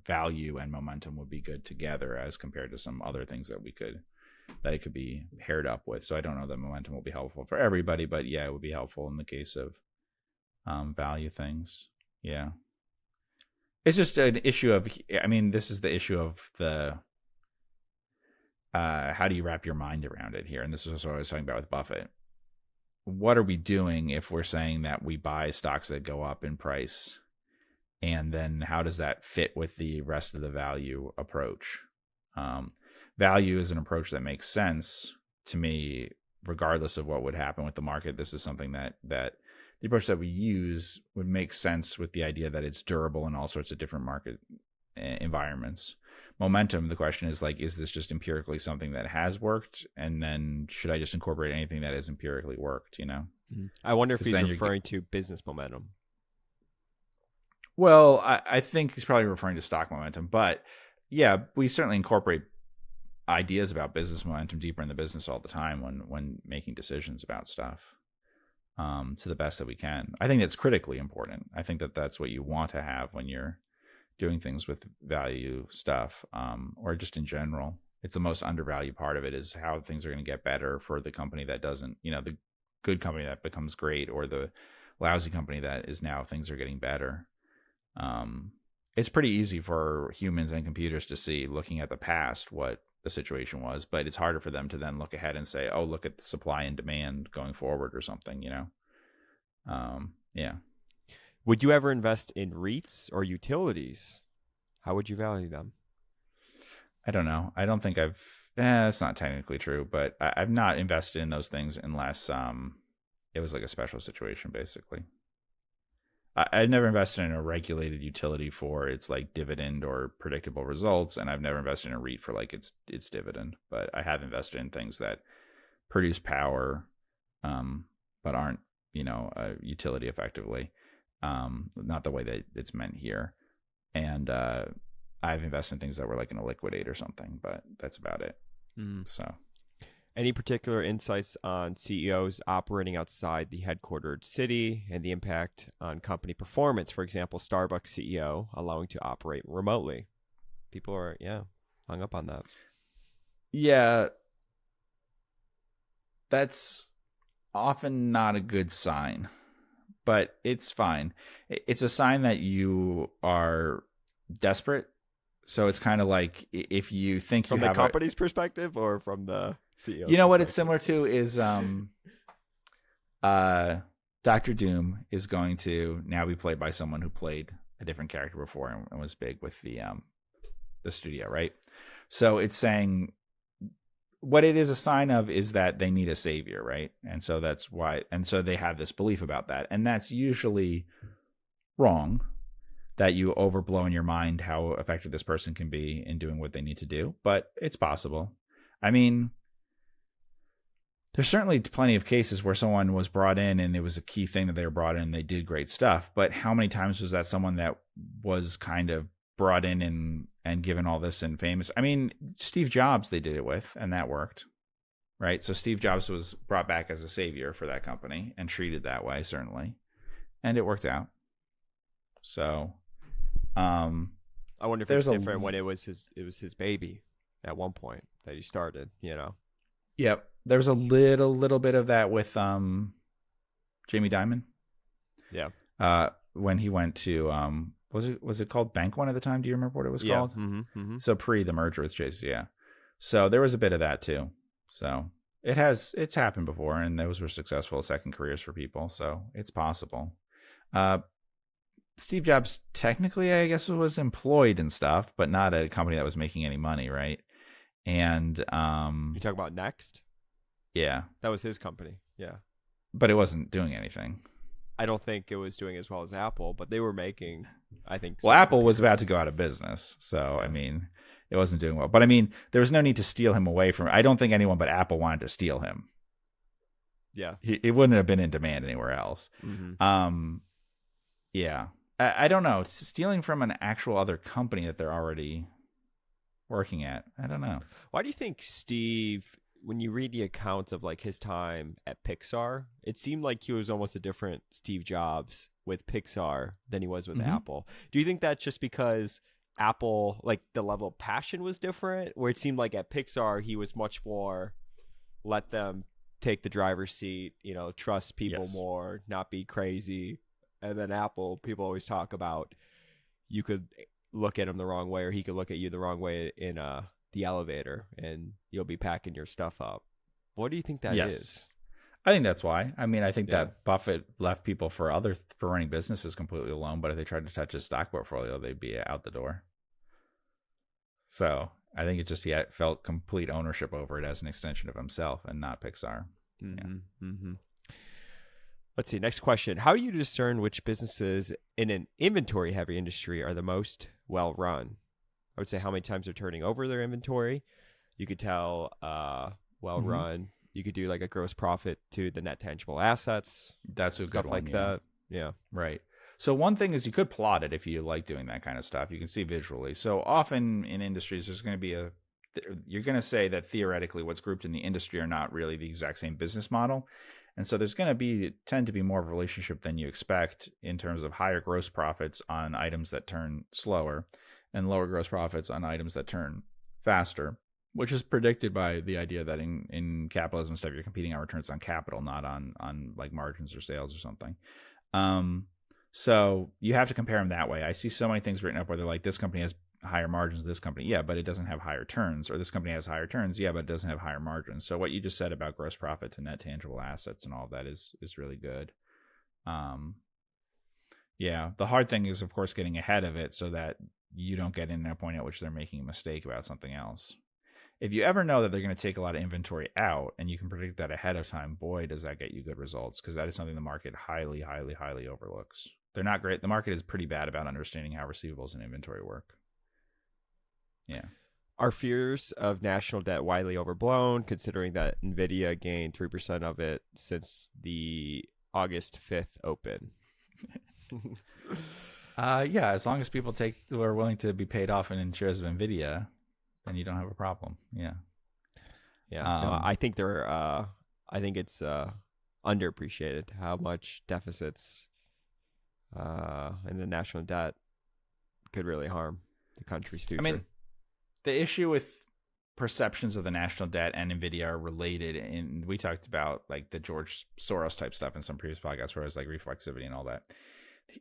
value and momentum would be good together as compared to some other things that it could be paired up with. So I don't know that momentum will be helpful for everybody, but yeah, it would be helpful in the case of value things. Yeah. It's just an issue of, this is the issue of the, how do you wrap your mind around it here? And this is what I was talking about with Buffett. What are we doing if we're saying that we buy stocks that go up in price? And then how does that fit with the rest of the value approach? Value is an approach that makes sense to me, regardless of what would happen with the market. This is something that the approach that we use would make sense with the idea that it's durable in all sorts of different market environments. Momentum, the question is is this just empirically something that has worked? And then should I just incorporate anything that has empirically worked, I wonder if he's referring to business momentum. Well, I think he's probably referring to stock momentum, but yeah, we certainly incorporate ideas about business momentum deeper in the business all the time when making decisions about stuff. to the best that we can. I think that's critically important. I think that that's what you want to have when you're doing things with value stuff, or just in general. It's the most undervalued part of it, is how things are going to get better for the company that doesn't, the good company that becomes great, or the lousy company that is now things are getting better. It's pretty easy for humans and computers to see, looking at the past, what the situation was, but it's harder for them to then look ahead and say, oh, look at the supply and demand going forward or something, yeah. Would you ever invest in REITs or utilities? How would you value them? I don't know. I don't think that's not technically true, but I've not invested in those things unless it was like a special situation, basically. I've never invested in a regulated utility for its like dividend or predictable results, and I've never invested in a REIT for like its dividend. But I have invested in things that produce power, but aren't a utility effectively, not the way that it's meant here. And I've invested in things that were like in a liquidate or something, but that's about it. So. Any particular insights on CEOs operating outside the headquartered city and the impact on company performance? For example, Starbucks CEO allowing to operate remotely. People are, hung up on that. Yeah. That's often not a good sign, but it's fine. It's a sign that you are desperate. So it's kind of like if you think from you the company's perspective or from the CEO. You know what it's similar to is Dr. Doom is going to now be played by someone who played a different character before and was big with the studio, right? So it's saying what it is a sign of is that they need a savior, right? And so that's why, and so they have this belief about that, and that's usually wrong. That you overblow in your mind how effective this person can be in doing what they need to do, but it's possible. I mean, there's certainly plenty of cases where someone was brought in and it was a key thing that they were brought in and they did great stuff. But how many times was that someone that was kind of brought in and given all this and famous? I mean, Steve Jobs, they did it with, and that worked, right? So Steve Jobs was brought back as a savior for that company and treated that way, certainly. And it worked out. So, I wonder if it's different when it was his baby at one point that he started, Yep. There's a little bit of that with Jamie Dimon. Yeah. When he went to was it called Bank One at the time? Do you remember what it was called? Mm-hmm. So pre the merger with Chase, yeah. So there was a bit of that too. So it's happened before, and those were successful second careers for people. So it's possible. Steve Jobs technically, I guess, was employed and stuff, but not at a company that was making any money, right? And you talk about Next? Yeah. That was his company. Yeah. But it wasn't doing anything. I don't think it was doing as well as Apple, but they were making, I think. Well, Apple was about to go out of business. So, I mean, it wasn't doing well. But I mean, there was no need to steal him away from, I don't think anyone but Apple wanted to steal him. Yeah. It wouldn't have been in demand anywhere else. Mm-hmm. Yeah. I don't know. Stealing from an actual other company that they're already working at. I don't know. Why do you think Steve, when you read the account of like his time at Pixar, it seemed like he was almost a different Steve Jobs with Pixar than he was with Apple? Do you think that's just because Apple, like the level of passion was different, where it seemed like at Pixar he was much more let them take the driver's seat, trust people more, not be crazy? And then Apple, people always talk about you could look at him the wrong way, or he could look at you the wrong way in the elevator, and you'll be packing your stuff up. What do you think that is? I think that's why. I mean, I think that Buffett left people for running businesses completely alone, but if they tried to touch his stock portfolio, they'd be out the door. So I think it just he felt complete ownership over it as an extension of himself and not Pixar. Mm-hmm. Yeah. Mm-hmm. Let's see. Next question. How do you discern which businesses in an inventory-heavy industry are the most well-run? I would say how many times they're turning over their inventory. You could tell well-run. You could do like a gross profit to the net tangible assets. That's a stuff good one, like that. Yeah. Right. So one thing is you could plot it if you like doing that kind of stuff. You can see visually. So often in industries, there's going to be a you're going to say that theoretically what's grouped in the industry are not really the exact same business model. And so there's going to tend to be more of a relationship than you expect in terms of higher gross profits on items that turn slower and lower gross profits on items that turn faster, which is predicted by the idea that in capitalism stuff, you're competing on returns on capital, not on like margins or sales or something. So you have to compare them that way. I see so many things written up where they're like, this company has higher margins, this company, yeah, but it doesn't have higher turns, or this company has higher turns, yeah, but it doesn't have higher margins. So what you just said about gross profit to net tangible assets and all that is really good. Yeah, the hard thing is, of course, getting ahead of it so that you don't get in at a point at which they're making a mistake about something else. If you ever know that they're going to take a lot of inventory out and you can predict that ahead of time, boy, does that get you good results, because that is something the market highly, highly, highly overlooks. They're not great. The market is pretty bad about understanding how receivables and inventory work. Yeah. Are fears of national debt widely overblown, considering that NVIDIA gained 3% of it since the August 5th open? Yeah, as long as people are willing to be paid off in shares of NVIDIA, then you don't have a problem. Yeah. Yeah. No, I think it's underappreciated how much deficits and the national debt could really harm the country's future. I mean, the issue with perceptions of the national debt and NVIDIA are related. And we talked about like the George Soros type stuff in some previous podcasts where it was like reflexivity and all that.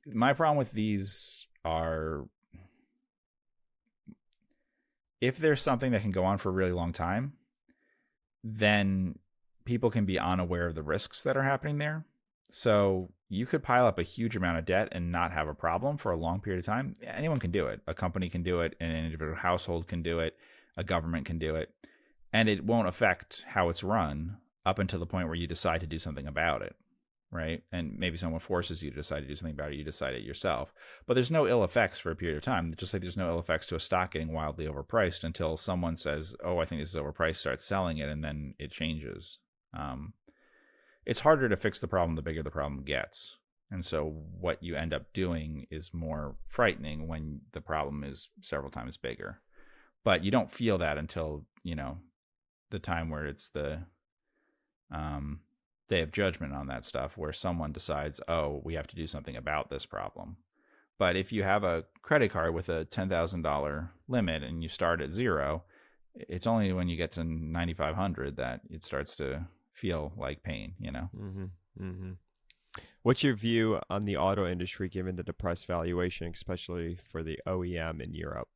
My problem with these are, if there's something that can go on for a really long time, then people can be unaware of the risks that are happening there. So you could pile up a huge amount of debt and not have a problem for a long period of time. Anyone can do it. A company can do it. An individual household can do it. A government can do it. And it won't affect how it's run up until the point where you decide to do something about it, right? And maybe someone forces you to decide to do something about it. You decide it yourself. But there's no ill effects for a period of time. Just like there's no ill effects to a stock getting wildly overpriced until someone says, oh, I think this is overpriced, starts selling it, and then it changes. It's harder to fix the problem the bigger the problem gets. And so what you end up doing is more frightening when the problem is several times bigger. But you don't feel that until, the time where it's the day of judgment on that stuff, where someone decides, oh, we have to do something about this problem. But if you have a credit card with a $10,000 limit and you start at zero, it's only when you get to 9,500 that it starts to feel like pain, Mm-hmm. Mm-hmm. What's your view on the auto industry given the depressed valuation, especially for the OEM in Europe?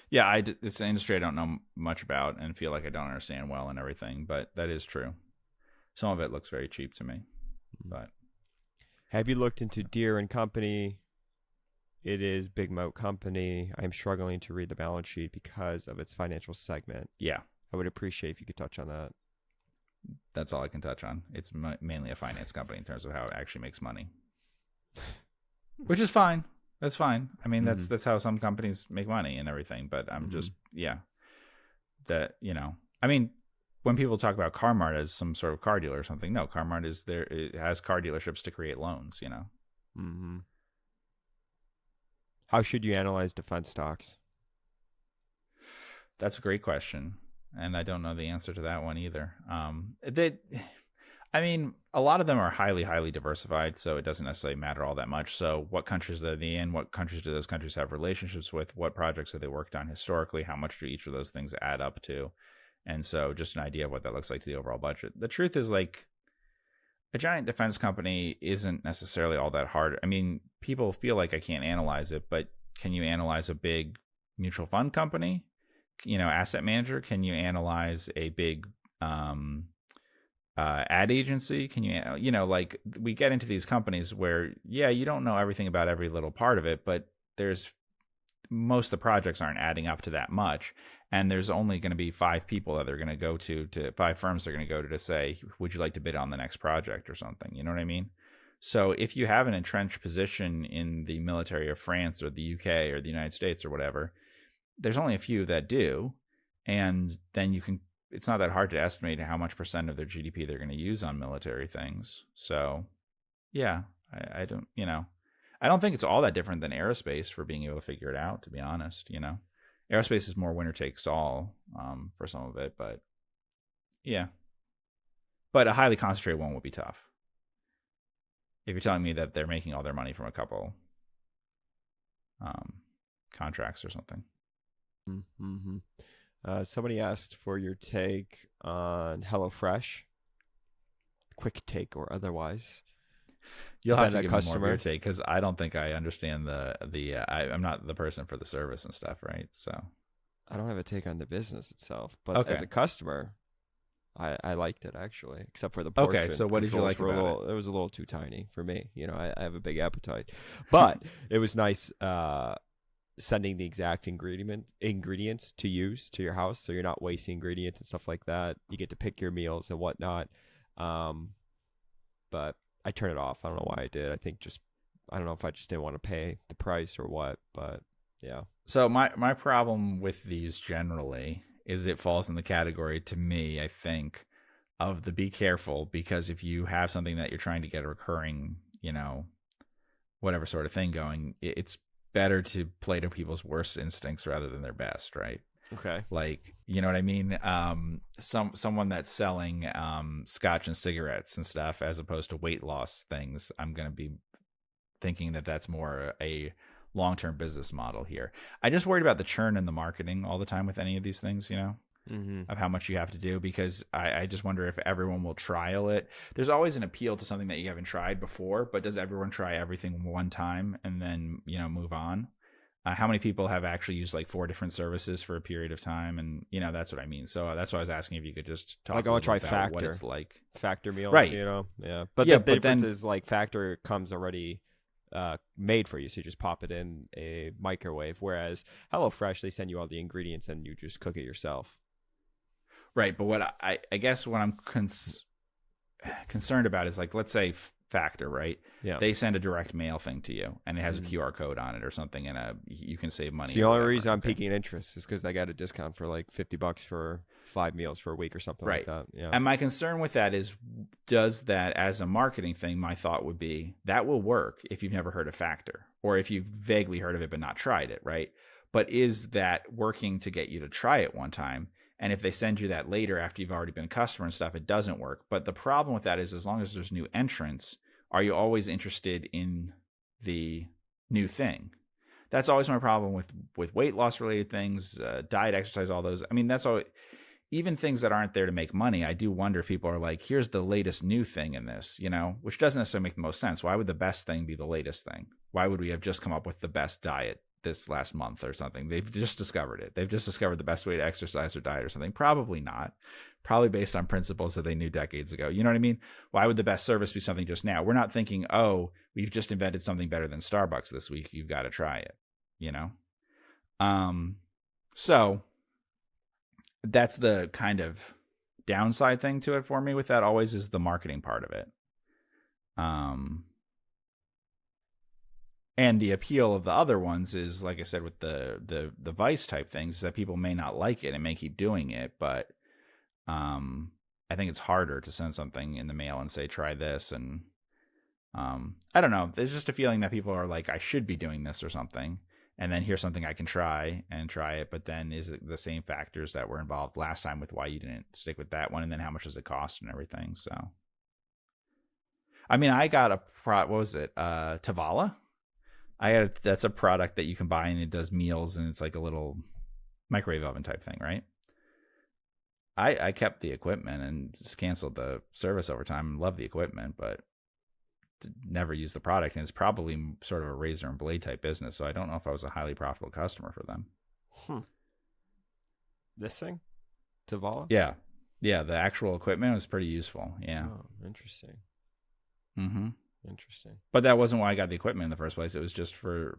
Yeah, it's an industry I don't know much about and feel like I don't understand well and everything, but that is true. Some of it looks very cheap to me. But have you looked into Deere and Company? It is Big Moat Company. I'm struggling to read the balance sheet because of its financial segment. Yeah. I would appreciate if you could touch on that. That's all I can touch on. It's mainly a finance company in terms of how it actually makes money, which is fine. That's fine. I mean, that's how some companies make money and everything. But I'm just, I mean, when people talk about Carmart as some sort of car dealer or something, no, Carmart is there. It has car dealerships to create loans, Mm-hmm. How should you analyze defense stocks? That's a great question. And I don't know the answer to that one either. A lot of them are highly, highly diversified, so it doesn't necessarily matter all that much. So what countries are they in? What countries do those countries have relationships with? What projects have they worked on historically? How much do each of those things add up to? And so just an idea of what that looks like to the overall budget. The truth is, like, a giant defense company isn't necessarily all that hard. I mean, people feel like I can't analyze it, but can you analyze a big mutual fund company? Asset manager? Can you analyze a big ad agency? Can you, like, we get into these companies where, you don't know everything about every little part of it, but most of the projects aren't adding up to that much. And there's only going to be 5 people that they're going to go to 5 firms they're going to go to say, would you like to bid on the next project or something? You know what I mean? So if you have an entrenched position in the military of France or the UK or the United States or whatever, there's only a few that do. And then it's not that hard to estimate how much % of their GDP they're going to use on military things. So yeah, I don't think it's all that different than aerospace for being able to figure it out, to be honest. Aerospace is more winner takes all for some of it, but yeah. But a highly concentrated one would be tough. If you're telling me that they're making all their money from a couple contracts or something. Mm-hmm. Somebody asked for your take on HelloFresh, quick take or otherwise. You'll have to give me more of your take because I don't think I understand I'm not the person for the service and stuff, right? So I don't have a take on the business itself, but as a customer, I liked it actually, except for the portion. Okay, so what did you like about it? It was a little too tiny for me. I have a big appetite, but it was nice sending the exact ingredients to use to your house, so you're not wasting ingredients and stuff like that. You get to pick your meals and whatnot. But I turned it off. I don't know why I did. I don't know if I just didn't want to pay the price or what, but yeah. So my problem with these generally is it falls in the category, to me, I think, of the be careful, because if you have something that you're trying to get a recurring, whatever sort of thing going, it's better to play to people's worst instincts rather than their best, right? Okay. Like, you know what I mean? Someone that's selling scotch and cigarettes and stuff as opposed to weight loss things, I'm going to be thinking that that's more a long-term business model here. I just worried about the churn in the marketing all the time with any of these things, of how much you have to do, because I just wonder if everyone will trial it. There's always an appeal to something that you haven't tried before, but does everyone try everything one time and then, move on? How many people have actually used like 4 different services for a period of time? And, that's what I mean. So that's why I was asking if you could just talk I want to try about Factor. What it's like. Factor meals, right? Yeah. But the difference is like Factor comes already made for you, so you just pop it in a microwave, whereas HelloFresh, they send you all the ingredients and you just cook it yourself. Right, but what I guess what I'm concerned about is, like, let's say Factor, right? Yeah. They send a direct mail thing to you, and it has a QR code on it or something, and you can save money. It's the only reason I'm piquing interest is because I got a discount for like $50 for 5 meals for a week or something like that. Yeah. And my concern with that is, does that as a marketing thing? My thought would be that will work if you've never heard of Factor, or if you've vaguely heard of it but not tried it, right? But is that working to get you to try it one time? And if they send you that later after you've already been a customer and stuff, it doesn't work. But the problem with that is, as long as there's new entrants, are you always interested in the new thing? That's always my problem with weight loss related things, diet, exercise, all those. I mean, that's all. Even things that aren't there to make money, I do wonder if people are like, here's the latest new thing in this, which doesn't necessarily make the most sense. Why would the best thing be the latest thing? Why would we have just come up with the best diet this last month or something? They've just discovered it. They've just discovered the best way to exercise or diet or something. Probably not. Probably based on principles that they knew decades ago. You know what I mean? Why would the best service be something just now? We're not thinking, oh, we've just invented something better than Starbucks this week. You've got to try it, So that's the kind of downside thing to it for me with that always is the marketing part of it. And the appeal of the other ones is, like I said, with the Vice type things, is that people may not like it and may keep doing it, but I think it's harder to send something in the mail and say, try this. And I don't know. There's just a feeling that people are like, I should be doing this or something. And then here's something I can try it. But then is it the same factors that were involved last time with why you didn't stick with that one? And then how much does it cost and everything? So, I mean, I got what was it? Tavala? That's a product that you can buy and it does meals and it's like a little microwave oven type thing, right? I kept the equipment and just canceled the service over time. Love the equipment, but never used the product. And it's probably sort of a razor and blade type business. So I don't know if I was a highly profitable customer for them. This thing? Tavala? Yeah. Yeah. The actual equipment was pretty useful. Yeah. Oh, interesting. Mm-hmm. Interesting. But that wasn't why I got the equipment in the first place. It was just for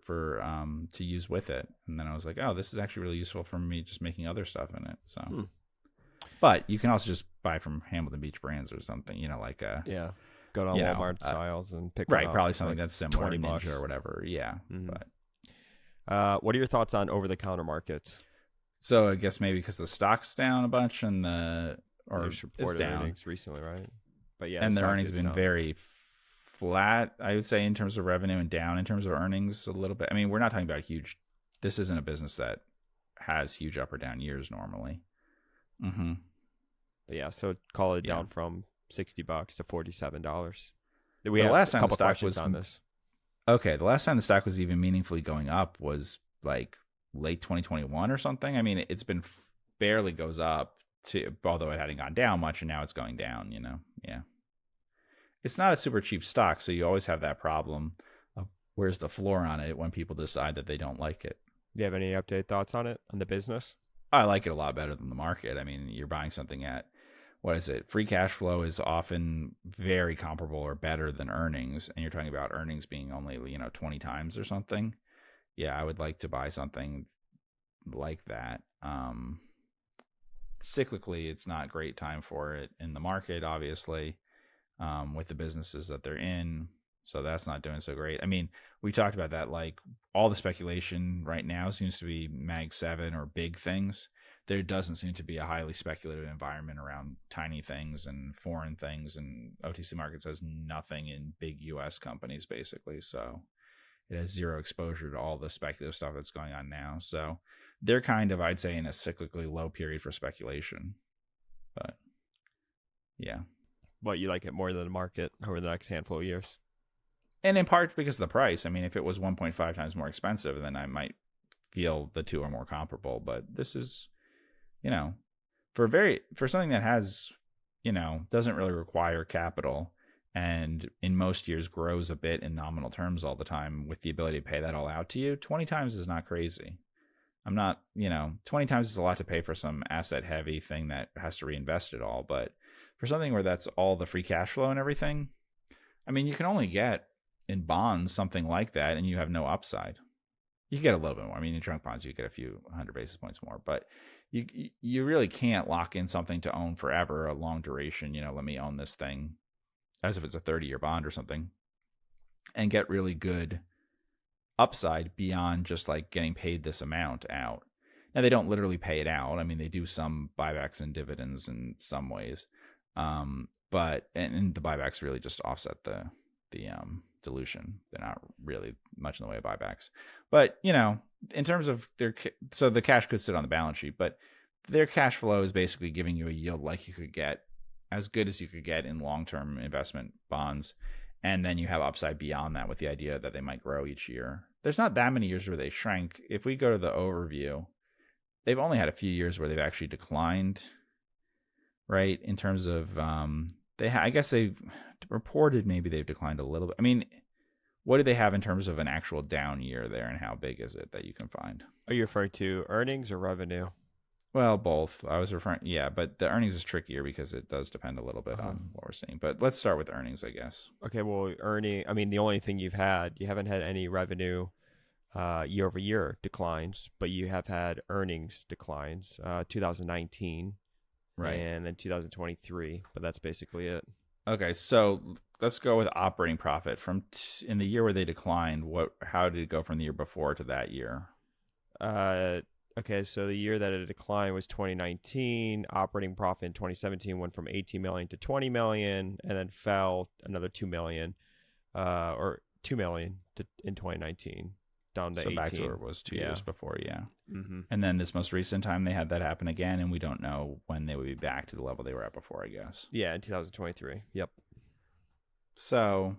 to use with it. And then I was like, oh, this is actually really useful for me just making other stuff in it. So, But you can also just buy from Hamilton Beach Brands or something, like go to Walmart styles and pick right, up probably something that's similar, $20 Ninja or whatever. Yeah. Mm-hmm. But what are your thoughts on over-the-counter markets? So I guess maybe because the stock's down a bunch and it's down earnings recently, right? But yeah, and the earnings have been very flat, I would say, in terms of revenue, and down in terms of earnings a little bit. I mean, we're not talking about huge. This isn't a business that has huge up or down years normally. Mm-hmm. But yeah, so call it Yeah. down from $60 to $47. We The have last a time the couple stock questions was on this. okay. The last time the stock was even meaningfully going up was like late 2021 or something. I mean, it's been barely goes up to, although it hadn't gone down much, and now it's going down. Yeah. It's not a super cheap stock, so you always have that problem of where's the floor on it when people decide that they don't like it. Do you have any updated thoughts on it, on the business? I like it a lot better than the market. I mean, you're buying something at, what is it? Free cash flow is often very comparable or better than earnings, and you're talking about earnings being only 20 times or something. Yeah, I would like to buy something like that. Cyclically, it's not a great time for it in the market, obviously, with the businesses that they're in. So that's not doing so great. I mean, we talked about that. Like all the speculation right now seems to be Mag 7 or big things. There doesn't seem to be a highly speculative environment around tiny things and foreign things. And OTC Markets has nothing in big US companies, basically. So it has zero exposure to all the speculative stuff that's going on now. So they're kind of, I'd say, in a cyclically low period for speculation. But yeah. But you like it more than the market over the next handful of years? And in part because of the price. I mean, if it was 1.5 times more expensive, then I might feel the two are more comparable. But this is, for something that has, doesn't really require capital, and in most years grows a bit in nominal terms all the time with the ability to pay that all out to you, 20 times is not crazy. I'm not, 20 times is a lot to pay for some asset heavy thing that has to reinvest it all. But for something where that's all the free cash flow and everything, I mean, you can only get in bonds something like that, and you have no upside. You get a little bit more. I mean, in junk bonds, you get a few 100 basis points more, but you really can't lock in something to own forever, a long duration. Let me own this thing as if it's a 30-year bond or something, and get really good upside beyond just like getting paid this amount out. Now, they don't literally pay it out. I mean, they do some buybacks and dividends in some ways, but and the buybacks really just offset the dilution. They're not really much in the way of buybacks, but in terms of so the cash could sit on the balance sheet, but their cash flow is basically giving you a yield like you could get, as good as you could get in long-term investment bonds. And then you have upside beyond that with the idea that they might grow each year. There's not that many years where they shrank. If we go to the overview, they've only had a few years where they've actually declined, right? In terms of, I guess they've reported maybe they've declined a little bit. I mean, what do they have in terms of an actual down year there, and how big is it that you can find? Are you referring to earnings or revenue? Well, both. I was referring, yeah, but the earnings is trickier because it does depend a little bit on what we're seeing. But let's start with earnings, I guess. Okay, well, I mean, the only thing you haven't had any revenue year over year declines, but you have had earnings declines, 2019, right, and then 2023, but that's basically it. Okay, so let's go with operating profit from in the year where they declined. How did it go from the year before to that year? Okay, so the year that it declined was 2019. Operating profit in 2017 went from 18 million to 20 million, and then fell another 2 million, or 2 million in 2019, down to 18. Back to where it was 2 years before, yeah. Mm-hmm. And then this most recent time they had that happen again, and we don't know when they would be back to the level they were at before, I guess. Yeah, in 2023. Yep. So,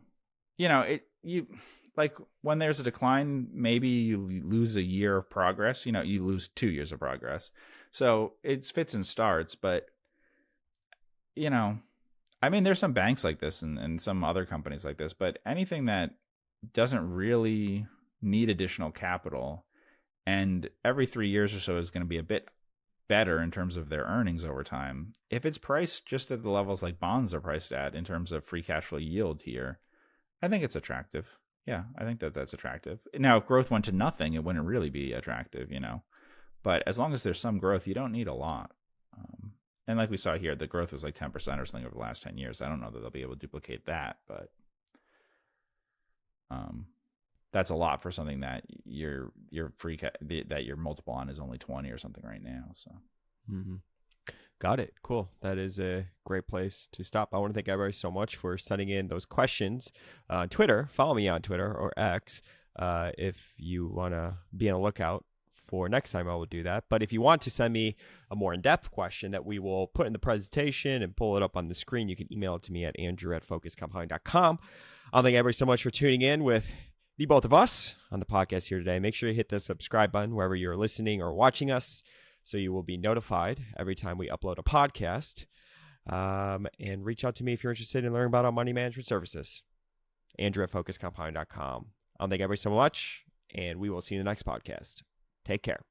like when there's a decline, maybe you lose a year of progress. You lose 2 years of progress. So it's fits and starts, but I mean, there's some banks like this and some other companies like this, but anything that doesn't really need additional capital and every 3 years or so is going to be a bit better in terms of their earnings over time. If it's priced just at the levels like bonds are priced at in terms of free cash flow yield here, I think it's attractive. Yeah, I think that's attractive. Now, if growth went to nothing, it wouldn't really be attractive, But as long as there's some growth, you don't need a lot. And like we saw here, the growth was like 10% or something over the last 10 years. I don't know that they'll be able to duplicate that, but that's a lot for something that your multiple on is only 20 or something right now. So. Mm-hmm. Got it. Cool. That is a great place to stop. I want to thank everybody so much for sending in those questions on Twitter. Follow me on Twitter or X if you want to be on the lookout for next time, I will do that. But if you want to send me a more in-depth question that we will put in the presentation and pull it up on the screen, you can email it to me at andrew@focuscompounding.com. I'll thank everybody so much for tuning in with the both of us on the podcast here today. Make sure you hit the subscribe button wherever you're listening or watching us, so you will be notified every time we upload a podcast. And reach out to me if you're interested in learning about our money management services. Andrew@focuscompounding.com. I'll thank everybody so much, and we will see you in the next podcast. Take care.